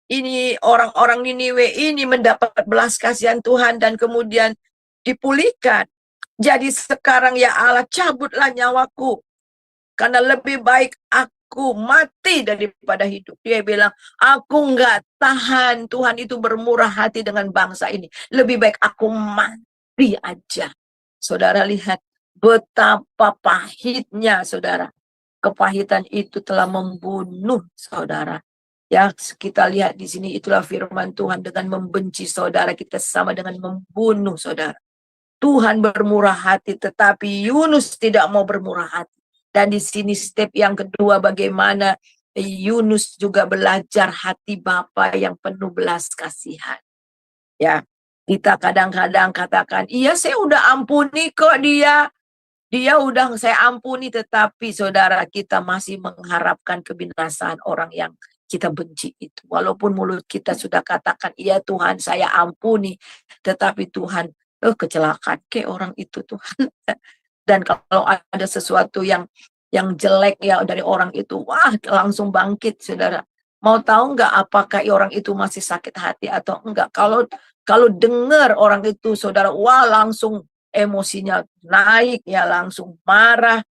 ini orang-orang Niniwe ini mendapat belas kasihan Tuhan dan kemudian dipulihkan. Jadi sekarang ya Allah, cabutlah nyawaku, karena lebih baik aku mati daripada hidup. Dia bilang, aku nggak tahan. Tuhan itu bermurah hati dengan bangsa ini. Lebih baik aku mati aja. Saudara lihat betapa pahitnya, saudara. Kepahitan itu telah membunuh saudara. Ya, kita lihat di sini, itulah firman Tuhan, dengan membenci saudara kita sama dengan membunuh saudara. Tuhan bermurah hati, tetapi Yunus tidak mau bermurah hati. Dan di sini step yang kedua, bagaimana Yunus juga belajar hati Bapa yang penuh belas kasihan. Ya, kita kadang-kadang katakan, iya saya udah ampuni kok dia udah saya ampuni, tetapi saudara kita masih mengharapkan kebinasaan orang yang kita benci itu. Walaupun mulut kita sudah katakan, iya Tuhan saya ampuni, tetapi Tuhan, kecelakaan ke orang itu Tuhan. Dan kalau ada sesuatu yang jelek ya dari orang itu, wah langsung bangkit saudara. Mau tahu nggak apakah orang itu masih sakit hati atau enggak? Kalau dengar orang itu saudara, wah langsung emosinya naik, ya langsung marah.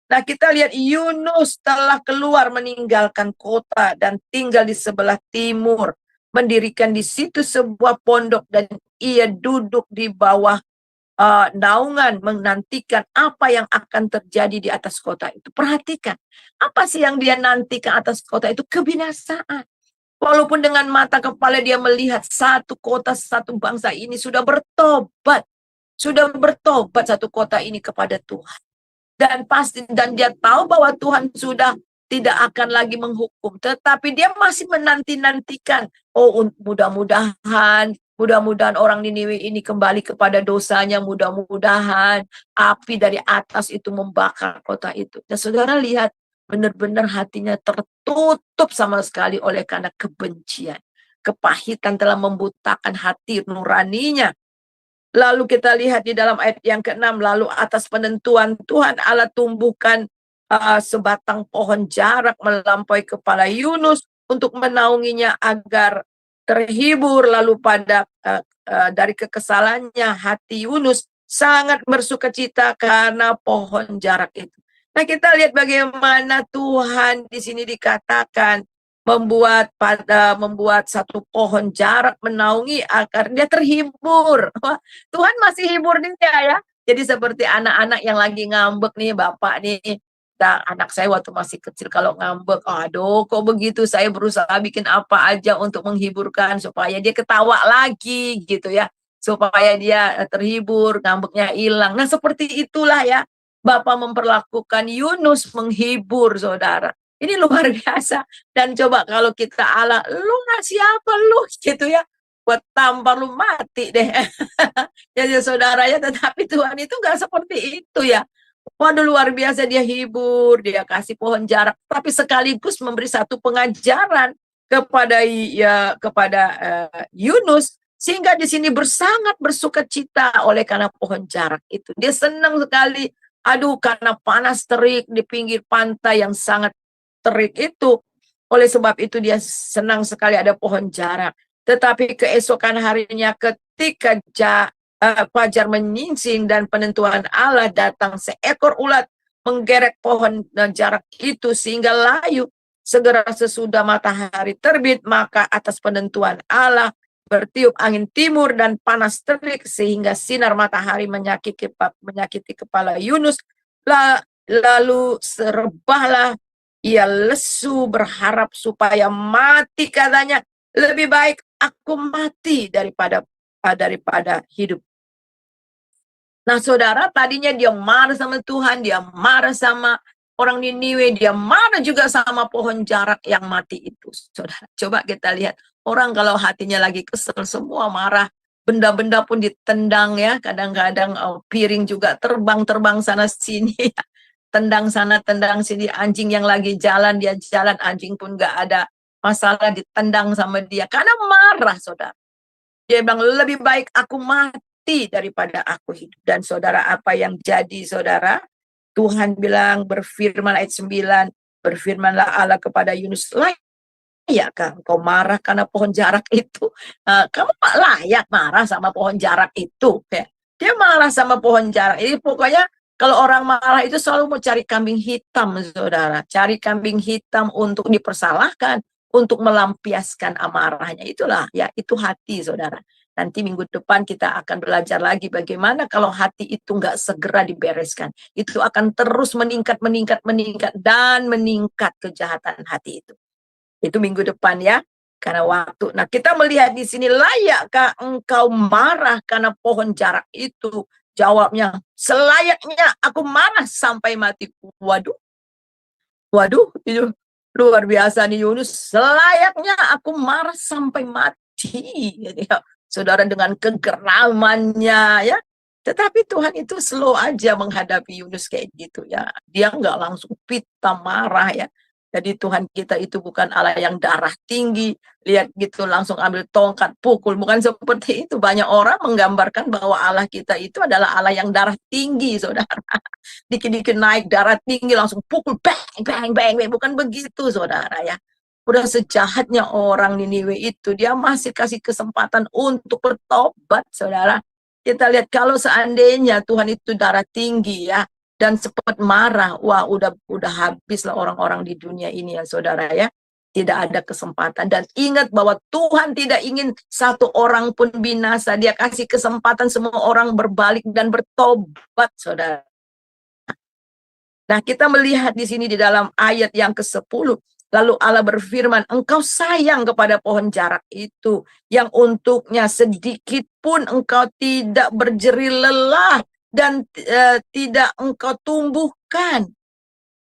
Nah, kita lihat Yunus telah keluar meninggalkan kota dan tinggal di sebelah timur, mendirikan di situ sebuah pondok, dan ia duduk di bawah naungan menantikan apa yang akan terjadi di atas kota itu. Perhatikan, apa sih yang dia nantikan atas kota itu? Kebinasaan. Walaupun dengan mata kepala dia melihat satu kota, satu bangsa ini sudah bertobat satu kota ini kepada Tuhan. Dan dia tahu bahwa Tuhan sudah tidak akan lagi menghukum, tetapi dia masih menanti-nantikan, mudah-mudahan orang Niniwe ini kembali kepada dosanya, mudah-mudahan api dari atas itu membakar kota itu. Dan saudara lihat, benar-benar hatinya tertutup sama sekali oleh karena kebencian. kepahitan telah membutakan hati nuraninya. Lalu kita lihat di dalam ayat yang ke-6, lalu atas penentuan Tuhan Allah tumbuhkan sebatang pohon jarak melampaui kepala Yunus untuk menaunginya agar terhibur. Lalu pada dari kekesalannya hati Yunus sangat bersukacita karena pohon jarak itu. Nah, kita lihat bagaimana Tuhan di sini dikatakan membuat satu pohon jarak menaungi agar dia terhibur. Wah, Tuhan masih hibur dia ya. Jadi seperti anak-anak yang lagi ngambek nih, Bapak nih. Nah, anak saya waktu masih kecil kalau ngambek, aduh kok begitu, saya berusaha bikin apa aja untuk menghiburkan supaya dia ketawa lagi gitu ya. Supaya dia terhibur, ngambeknya hilang. Nah, seperti itulah ya. Bapak memperlakukan Yunus menghibur saudara. Ini luar biasa. Dan coba kalau kita Allah, lu ngasih apa lu gitu ya, buat tampar lu mati deh. Jadi saudara ya, tetapi Tuhan itu nggak seperti itu ya. Waduh, luar biasa, dia hibur, dia kasih pohon jarak, tapi sekaligus memberi satu pengajaran kepada Yunus, sehingga di sini sangat bersukacita oleh karena pohon jarak itu. Dia senang sekali. Aduh, karena panas terik di pinggir pantai yang sangat terik itu. Oleh sebab itu dia senang sekali ada pohon jarak. Tetapi keesokan harinya ketika fajar menyingsing dan penentuan Allah datang, seekor ulat menggerek pohon jarak itu sehingga layu. Segera sesudah matahari terbit, maka atas penentuan Allah bertiup angin timur dan panas terik sehingga sinar matahari menyakiti kepala Yunus. Lalu serebahlah ia lesu berharap supaya mati, katanya, lebih baik aku mati daripada hidup. Nah, saudara, tadinya dia marah sama Tuhan, dia marah sama orang Niniwe, dia marah juga sama pohon jarak yang mati itu. Saudara, coba kita lihat, orang kalau hatinya lagi kesel semua marah, benda-benda pun ditendang ya, kadang-kadang piring juga terbang sana sini ya. Tendang sana, tendang sini, anjing yang lagi jalan, dia jalan, anjing pun gak ada masalah, ditendang sama dia, karena marah, saudara. Dia bilang, lebih baik aku mati daripada aku hidup. Dan saudara, apa yang jadi, saudara? Tuhan bilang, berfirman ayat 9, berfirmanlah Allah kepada Yunus, layakkah engkau marah karena pohon jarak itu? Kamu layak marah sama pohon jarak itu? Dia marah sama pohon jarak ini. Pokoknya kalau orang marah itu selalu mau cari kambing hitam, saudara. Cari kambing hitam untuk dipersalahkan, untuk melampiaskan amarahnya. Itulah, ya, itu hati, saudara. Nanti minggu depan kita akan belajar lagi bagaimana kalau hati itu nggak segera dibereskan. Itu akan terus meningkat, dan meningkat kejahatan hati itu. Itu minggu depan ya, karena waktu. Nah, kita melihat di sini, layakkah engkau marah karena pohon jarak itu? Jawabnya, selayaknya aku marah sampai mati. Waduh, itu luar biasa nih Yunus. Selayaknya aku marah sampai mati. Jadi, ya, saudara, dengan kegeramannya ya. Tetapi Tuhan itu slow aja menghadapi Yunus kayak gitu ya. Dia nggak langsung pita marah ya. Jadi Tuhan kita itu bukan Allah yang darah tinggi, lihat gitu langsung ambil tongkat pukul, bukan seperti itu. Banyak orang menggambarkan bahwa Allah kita itu adalah Allah yang darah tinggi, saudara. Dikit-dikit naik darah tinggi langsung pukul, bang, bukan begitu, saudara ya. Udah sejahatnya orang Niniwe itu, dia masih kasih kesempatan untuk bertobat, saudara. Kita lihat kalau seandainya Tuhan itu darah tinggi ya, dan cepat marah, wah udah habislah orang-orang di dunia ini ya, saudara ya. Tidak ada kesempatan. Dan ingat bahwa Tuhan tidak ingin satu orang pun binasa. Dia kasih kesempatan semua orang berbalik dan bertobat, saudara. Nah, kita melihat di sini di dalam ayat yang ke-10. Lalu Allah berfirman, engkau sayang kepada pohon jarak itu, yang untuknya sedikit pun engkau tidak berjerih lelah, dan tidak engkau tumbuhkan,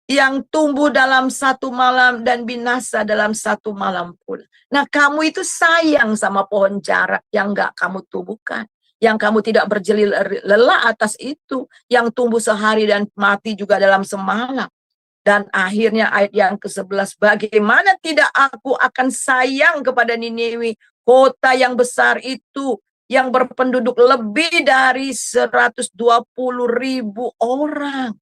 yang tumbuh dalam satu malam dan binasa dalam satu malam pula. Nah, kamu itu sayang sama pohon jarak yang enggak kamu tumbuhkan, yang kamu tidak berjerih lelah atas itu, yang tumbuh sehari dan mati juga dalam semalam. Dan akhirnya ayat yang ke-11, bagaimana tidak aku akan sayang kepada Niniwe, kota yang besar itu, yang berpenduduk lebih dari 120.000 orang,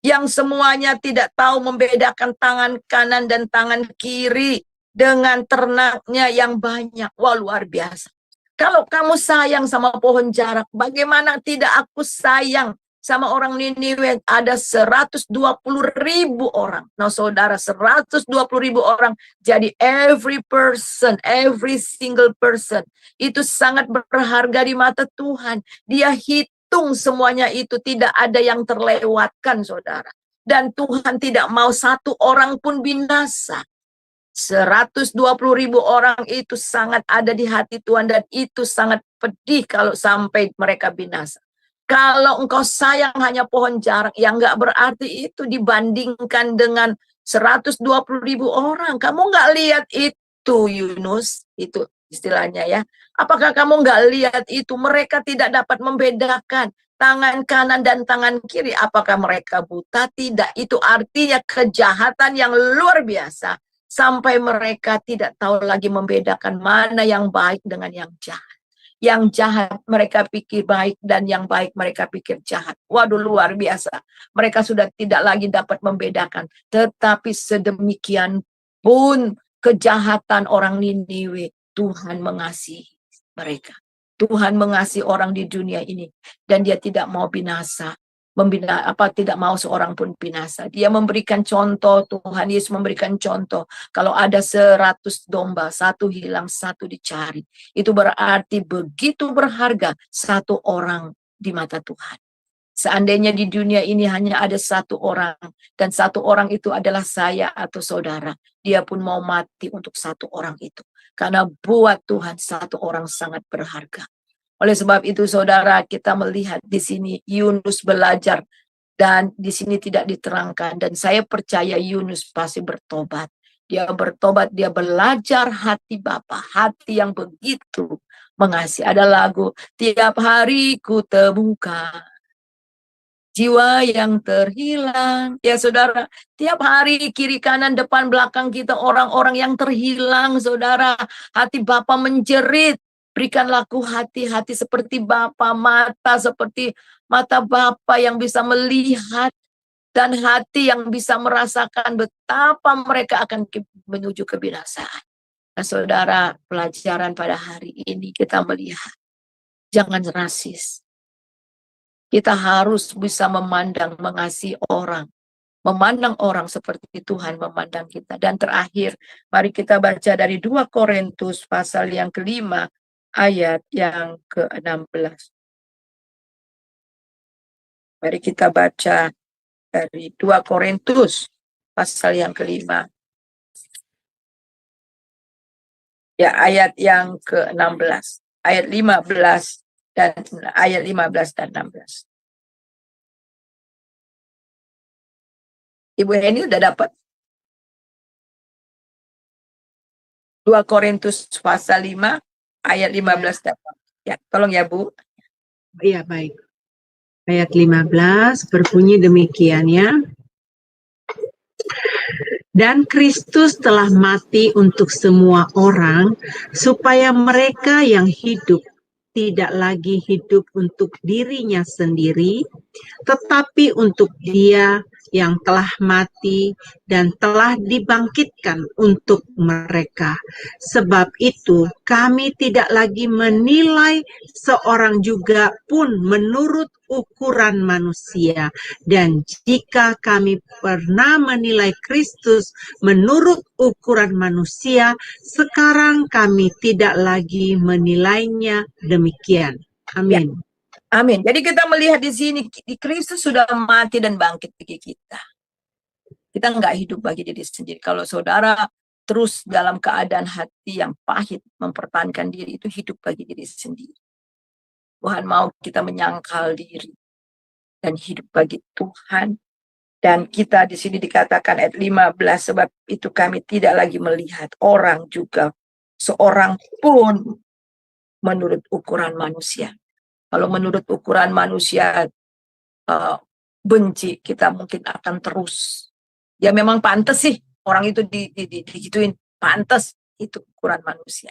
yang semuanya tidak tahu membedakan tangan kanan dan tangan kiri, dengan ternaknya yang banyak. Wah, luar biasa. Kalau kamu sayang sama pohon jarak, bagaimana tidak aku sayang sama orang Niniwe? Ada 120.000 orang. Nah saudara, 120.000 orang. Jadi every person, every single person, itu sangat berharga di mata Tuhan. Dia hitung semuanya itu, tidak ada yang terlewatkan, saudara. Dan Tuhan tidak mau satu orang pun binasa. 120.000 orang itu sangat ada di hati Tuhan, dan itu sangat pedih kalau sampai mereka binasa. Kalau engkau sayang hanya pohon jarak, yang nggak berarti itu dibandingkan dengan 120.000 orang. Kamu nggak lihat itu, Yunus, itu istilahnya ya. Apakah kamu nggak lihat itu? Mereka tidak dapat membedakan tangan kanan dan tangan kiri. Apakah mereka buta? Tidak. Itu artinya kejahatan yang luar biasa. Sampai mereka tidak tahu lagi membedakan mana yang baik dengan yang jahat. Yang jahat mereka pikir baik, dan yang baik mereka pikir jahat. Waduh, luar biasa. Mereka sudah tidak lagi dapat membedakan. Tetapi sedemikian pun kejahatan orang Niniwe, Tuhan mengasihi mereka. Tuhan mengasihi orang di dunia ini, dan dia tidak mau binasa. Tidak mau seorang pun binasa. Dia memberikan contoh, Tuhan Yesus memberikan contoh. Kalau ada 100 domba, satu hilang, satu dicari. Itu berarti begitu berharga satu orang di mata Tuhan. Seandainya di dunia ini hanya ada satu orang, dan satu orang itu adalah saya atau saudara, dia pun mau mati untuk satu orang itu. Karena buat Tuhan satu orang sangat berharga. Oleh sebab itu, saudara, kita melihat di sini Yunus belajar, dan di sini tidak diterangkan. Dan saya percaya Yunus pasti bertobat. Dia bertobat, dia belajar hati Bapa, hati yang begitu mengasihi. Ada lagu, tiap hari ku temukan jiwa yang terhilang. Ya saudara, tiap hari kiri kanan depan belakang kita orang-orang yang terhilang, saudara. Hati Bapa menjerit. Berikanlah aku hati-hati seperti Bapa, mata seperti mata Bapa yang bisa melihat, dan hati yang bisa merasakan betapa mereka akan menuju kebinasaan. Nah saudara, pelajaran pada hari ini kita melihat, jangan rasis. Kita harus bisa memandang, mengasihi orang. Memandang orang seperti Tuhan memandang kita. Dan terakhir, mari kita baca dari 2 Korintus pasal yang ke-5, ayat yang ke-16. Mari kita baca dari 2 Korintus pasal yang ke-5. Ya, ayat yang ke-16. Ayat 15 dan ayat 15 dan 16. Ibu Heni udah dapat? 2 Korintus pasal 5 ayat 15 dan 16. Ya, tolong ya, Bu. Iya, baik. Ayat 15 berbunyi demikian ya. Dan Kristus telah mati untuk semua orang, supaya mereka yang hidup tidak lagi hidup untuk dirinya sendiri, tetapi untuk Dia yang telah mati dan telah dibangkitkan untuk mereka. Sebab itu kami tidak lagi menilai seorang juga pun menurut ukuran manusia. Dan jika kami pernah menilai Kristus menurut ukuran manusia, sekarang kami tidak lagi menilainya demikian. Amin. Ya. Amin. Jadi kita melihat di sini, di Kristus sudah mati dan bangkit bagi kita. Kita nggak hidup bagi diri sendiri. Kalau saudara terus dalam keadaan hati yang pahit, mempertahankan diri, itu hidup bagi diri sendiri. Tuhan mau kita menyangkal diri dan hidup bagi Tuhan. Dan kita di sini dikatakan ayat 15, sebab itu kami tidak lagi melihat orang juga, seorang pun menurut ukuran manusia. Kalau menurut ukuran manusia benci, kita mungkin akan terus Ya memang pantas sih orang itu digituin, pantas, itu ukuran manusia.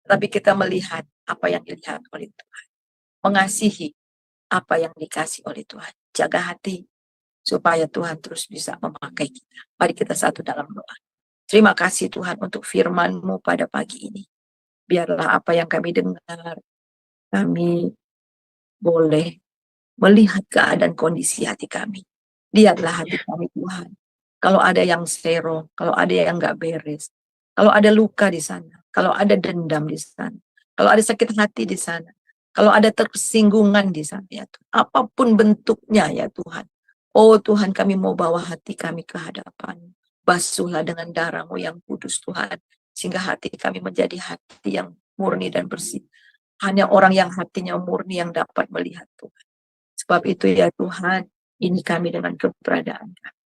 Tapi kita melihat apa yang dilihat oleh Tuhan, mengasihi apa yang dikasih oleh Tuhan, jaga hati supaya Tuhan terus bisa memakai kita. Mari kita satu dalam doa. Terima kasih Tuhan untuk firman-Mu pada pagi ini. Biarlah apa yang kami dengar, kami boleh melihat keadaan kondisi hati kami. Lihatlah hati kami Tuhan. Kalau ada yang sero, kalau ada yang nggak beres, kalau ada luka di sana, kalau ada dendam di sana, kalau ada sakit hati di sana, kalau ada tersinggungan di sana, ya Tuhan. Apapun bentuknya ya Tuhan. Oh Tuhan, kami mau bawa hati kami ke hadapan. Basuhlah dengan darah-Mu yang kudus Tuhan. Sehingga hati kami menjadi hati yang murni dan bersih. Hanya orang yang hatinya murni yang dapat melihat Tuhan. Sebab itu ya Tuhan, ini kami dengan keberadaan kami.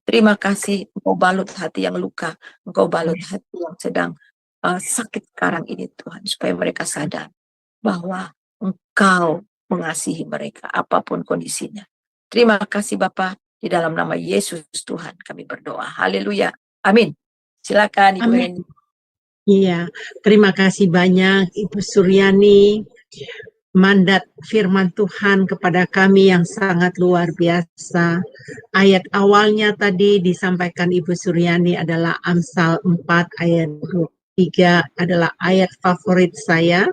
Terima kasih, Engkau balut hati yang luka, Engkau balut hati yang sedang sakit sekarang ini Tuhan, supaya mereka sadar bahwa Engkau mengasihi mereka, apapun kondisinya. Terima kasih Bapa, di dalam nama Yesus Tuhan kami berdoa. Haleluya. Amin. Silakan Ibu Amin. Eni. Iya, terima kasih banyak Ibu Suryani. Mandat firman Tuhan kepada kami yang sangat luar biasa. Ayat awalnya tadi disampaikan Ibu Suryani adalah Amsal 4 ayat 23 adalah ayat favorit saya.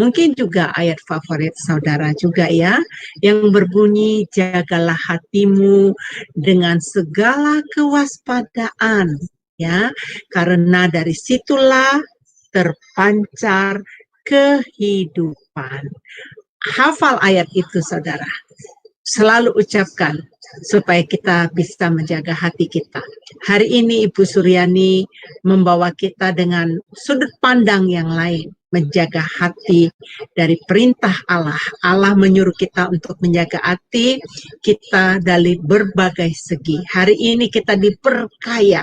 Mungkin juga ayat favorit saudara juga ya. Yang berbunyi, jagalah hatimu dengan segala kewaspadaan. Ya, karena dari situlah terpancar kehidupan. Hafal ayat itu saudara. Selalu ucapkan supaya kita bisa menjaga hati kita. Hari ini Ibu Suryani membawa kita dengan sudut pandang yang lain. Menjaga hati dari perintah Allah. Allah menyuruh kita untuk menjaga hati kita dari berbagai segi. Hari ini kita diperkaya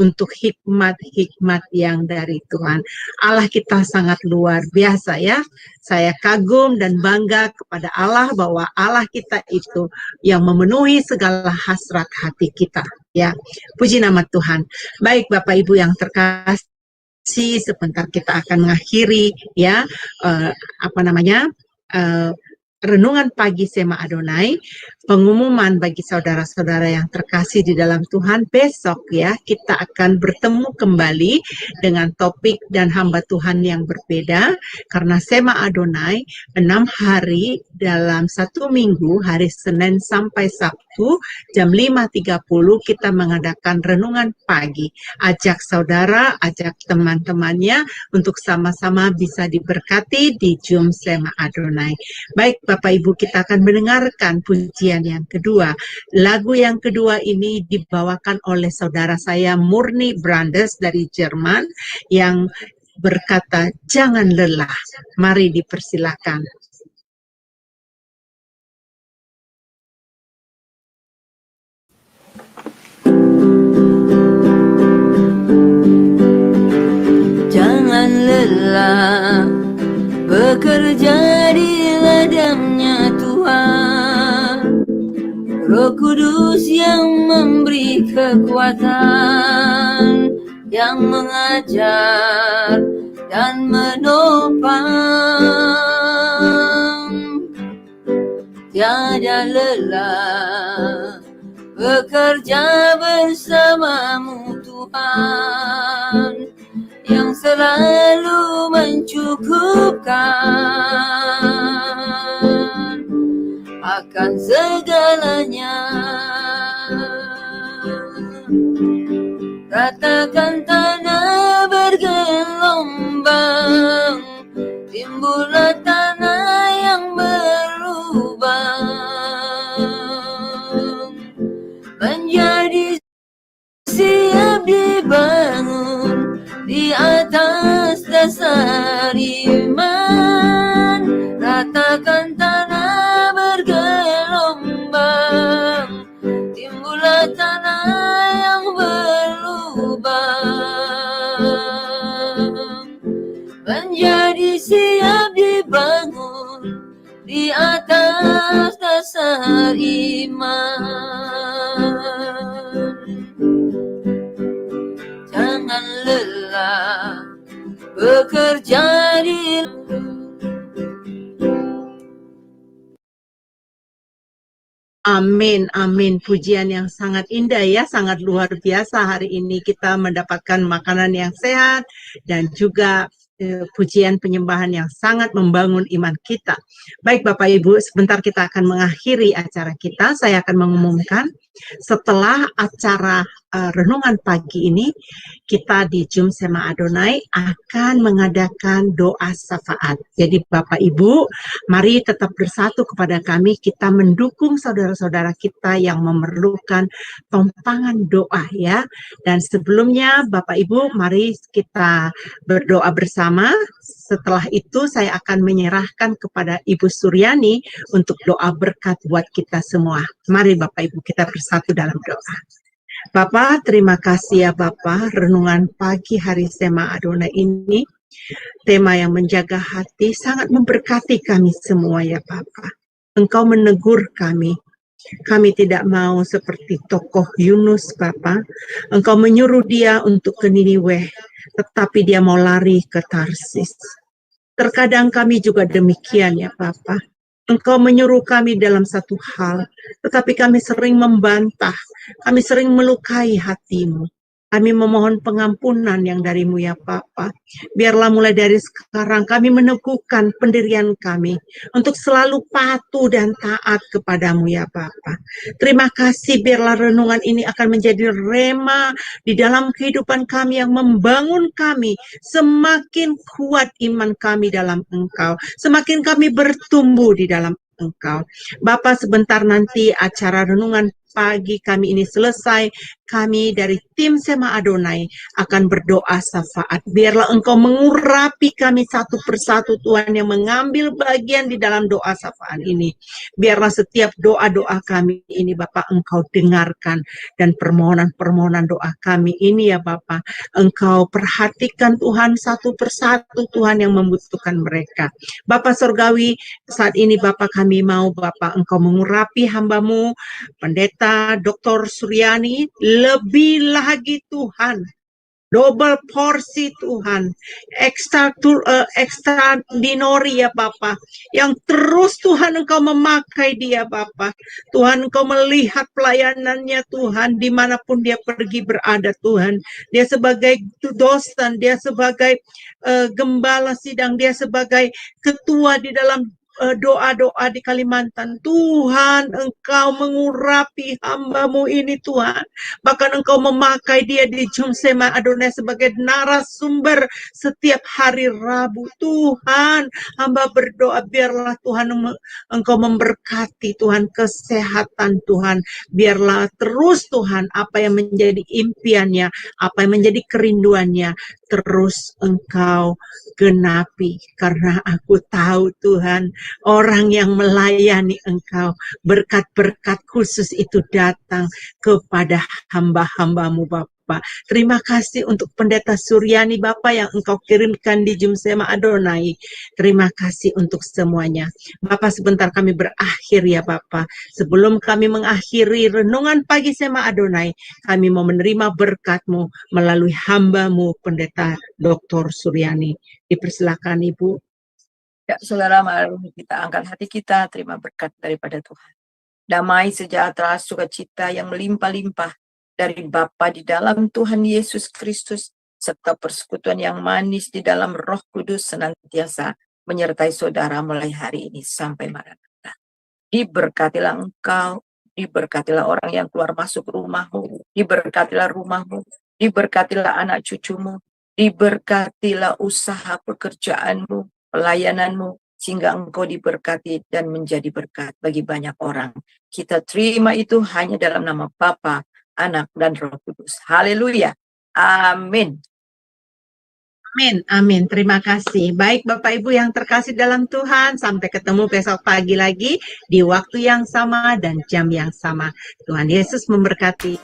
untuk hikmat-hikmat yang dari Tuhan. Allah kita sangat luar biasa ya. Saya kagum dan bangga kepada Allah bahwa Allah kita itu yang memenuhi segala hasrat hati kita. Ya, puji nama Tuhan. Baik Bapak Ibu yang terkasih, sebentar kita akan mengakhiri ya renungan pagi Sema Adonai, pengumuman bagi saudara-saudara yang terkasih di dalam Tuhan. Besok ya kita akan bertemu kembali dengan topik dan hamba Tuhan yang berbeda, karena Sema Adonai 6 hari dalam 1 minggu, hari Senin sampai Sabtu jam 5.30 kita mengadakan renungan pagi. Ajak saudara, ajak teman-temannya untuk sama-sama bisa diberkati di Zoom Sema Adonai. Baik Bapak Ibu, kita akan mendengarkan pujian yang kedua. Lagu yang kedua ini dibawakan oleh saudara saya Murni Brandes dari Jerman yang berkata, jangan lelah. Mari dipersilakan. Jangan lelah bekerja di ladangnya Tuhan. Roh Kudus yang memberi kekuatan, yang mengajar dan menopang. Tiada lelah bekerja bersamamu Tuhan, yang selalu mencukupkan akan segalanya. Ratakan tanah bergelombang, timbullah tanah yang berlubang, menjadi siap dibangun di atas dasar iman. Ratakan tanah bergelombang, timbullah tanah yang berlubang, menjadi siap dibangun di atas dasar iman. jadi. Amin, amin. Pujian yang sangat indah ya, sangat luar biasa. Hari ini kita mendapatkan makanan yang sehat dan juga pujian penyembahan yang sangat membangun iman kita. Baik Bapak Ibu, sebentar kita akan mengakhiri acara kita. Saya akan mengumumkan setelah acara renungan pagi ini, kita di Jum Sema Adonai akan mengadakan doa syafaat. Jadi Bapak Ibu, mari tetap bersatu kepada kami, kita mendukung saudara-saudara kita yang memerlukan tumpangan doa ya. Dan sebelumnya Bapak Ibu, mari kita berdoa bersama. Setelah itu saya akan menyerahkan kepada Ibu Suryani untuk doa berkat buat kita semua. Mari Bapak Ibu, kita bersatu dalam doa. Bapak, terima kasih ya Bapak, renungan pagi hari Sema Adonai ini, tema yang menjaga hati sangat memberkati kami semua ya Bapak. Engkau menegur kami. Kami tidak mau seperti tokoh Yunus Bapak. Engkau menyuruh dia untuk ke Niniwe, tetapi dia mau lari ke Tarsis. Terkadang kami juga demikian ya Bapak. Engkau menyuruh kami dalam satu hal, tetapi kami sering membantah, kami sering melukai hatimu. Kami memohon pengampunan yang darimu ya Bapa. Biarlah mulai dari sekarang kami meneguhkan pendirian kami untuk selalu patuh dan taat kepadamu ya Bapa. Terima kasih, biarlah renungan ini akan menjadi rema di dalam kehidupan kami yang membangun kami. Semakin kuat iman kami dalam Engkau, semakin kami bertumbuh di dalam Engkau. Bapak, sebentar nanti acara renungan pagi kami ini selesai, kami dari tim Sema Adonai akan berdoa syafaat. Biarlah Engkau mengurapi kami satu persatu Tuhan, yang mengambil bagian di dalam doa syafaat ini. Biarlah setiap doa-doa kami ini Bapak Engkau dengarkan, dan permohonan-permohonan doa kami ini ya Bapak Engkau perhatikan Tuhan, satu persatu Tuhan yang membutuhkan mereka. Bapak Surgawi, saat ini Bapak kami mau Bapak Engkau mengurapi hamba-Mu Pendeta Dr. Suryani, lebih lagi Tuhan, double porsi Tuhan, extraordinary ya Bapak, yang terus Tuhan Engkau memakai dia Bapak. Tuhan Engkau melihat pelayanannya Tuhan, dimanapun dia pergi berada Tuhan. Dia sebagai dosen, dia sebagai gembala sidang, dia sebagai ketua di dalam doa-doa di Kalimantan. Tuhan Engkau mengurapi hamba-Mu ini Tuhan. Bahkan Engkau memakai dia di Jum Sema Adonai sebagai narasumber setiap hari Rabu. Tuhan, hamba berdoa biarlah Tuhan Engkau memberkati Tuhan kesehatan Tuhan. Biarlah terus Tuhan apa yang menjadi impiannya, apa yang menjadi kerinduannya, terus Engkau genapi. Karena aku tahu Tuhan, orang yang melayani Engkau, berkat-berkat khusus itu datang kepada hamba-hamba-Mu Bapak. Terima kasih untuk Pendeta Suryani Bapak yang Engkau kirimkan di Jum Sema Adonai. Terima kasih untuk semuanya. Bapak, sebentar kami berakhir ya Bapak. Sebelum kami mengakhiri renungan pagi Sema Adonai, kami mau menerima berkat-Mu melalui hamba-Mu Pendeta Dr. Suryani. Dipersilakan Ibu. Ya, saudara, mari kita angkat hati kita, terima berkat daripada Tuhan. Damai, sejahtera, sukacita yang melimpah-limpah dari Bapa di dalam Tuhan Yesus Kristus, serta persekutuan yang manis di dalam Roh Kudus senantiasa menyertai saudara mulai hari ini sampai Maranatha. Diberkatilah engkau, diberkatilah orang yang keluar masuk rumahmu, diberkatilah rumahmu, diberkatilah anak cucumu, diberkatilah usaha pekerjaanmu, pelayananmu, sehingga engkau diberkati dan menjadi berkat bagi banyak orang. Kita terima itu hanya dalam nama Bapa, Anak, dan Roh Kudus. Haleluya. Amin. Amin, amin. Terima kasih. Baik Bapak Ibu yang terkasih dalam Tuhan, sampai ketemu besok pagi lagi di waktu yang sama dan jam yang sama. Tuhan Yesus memberkati.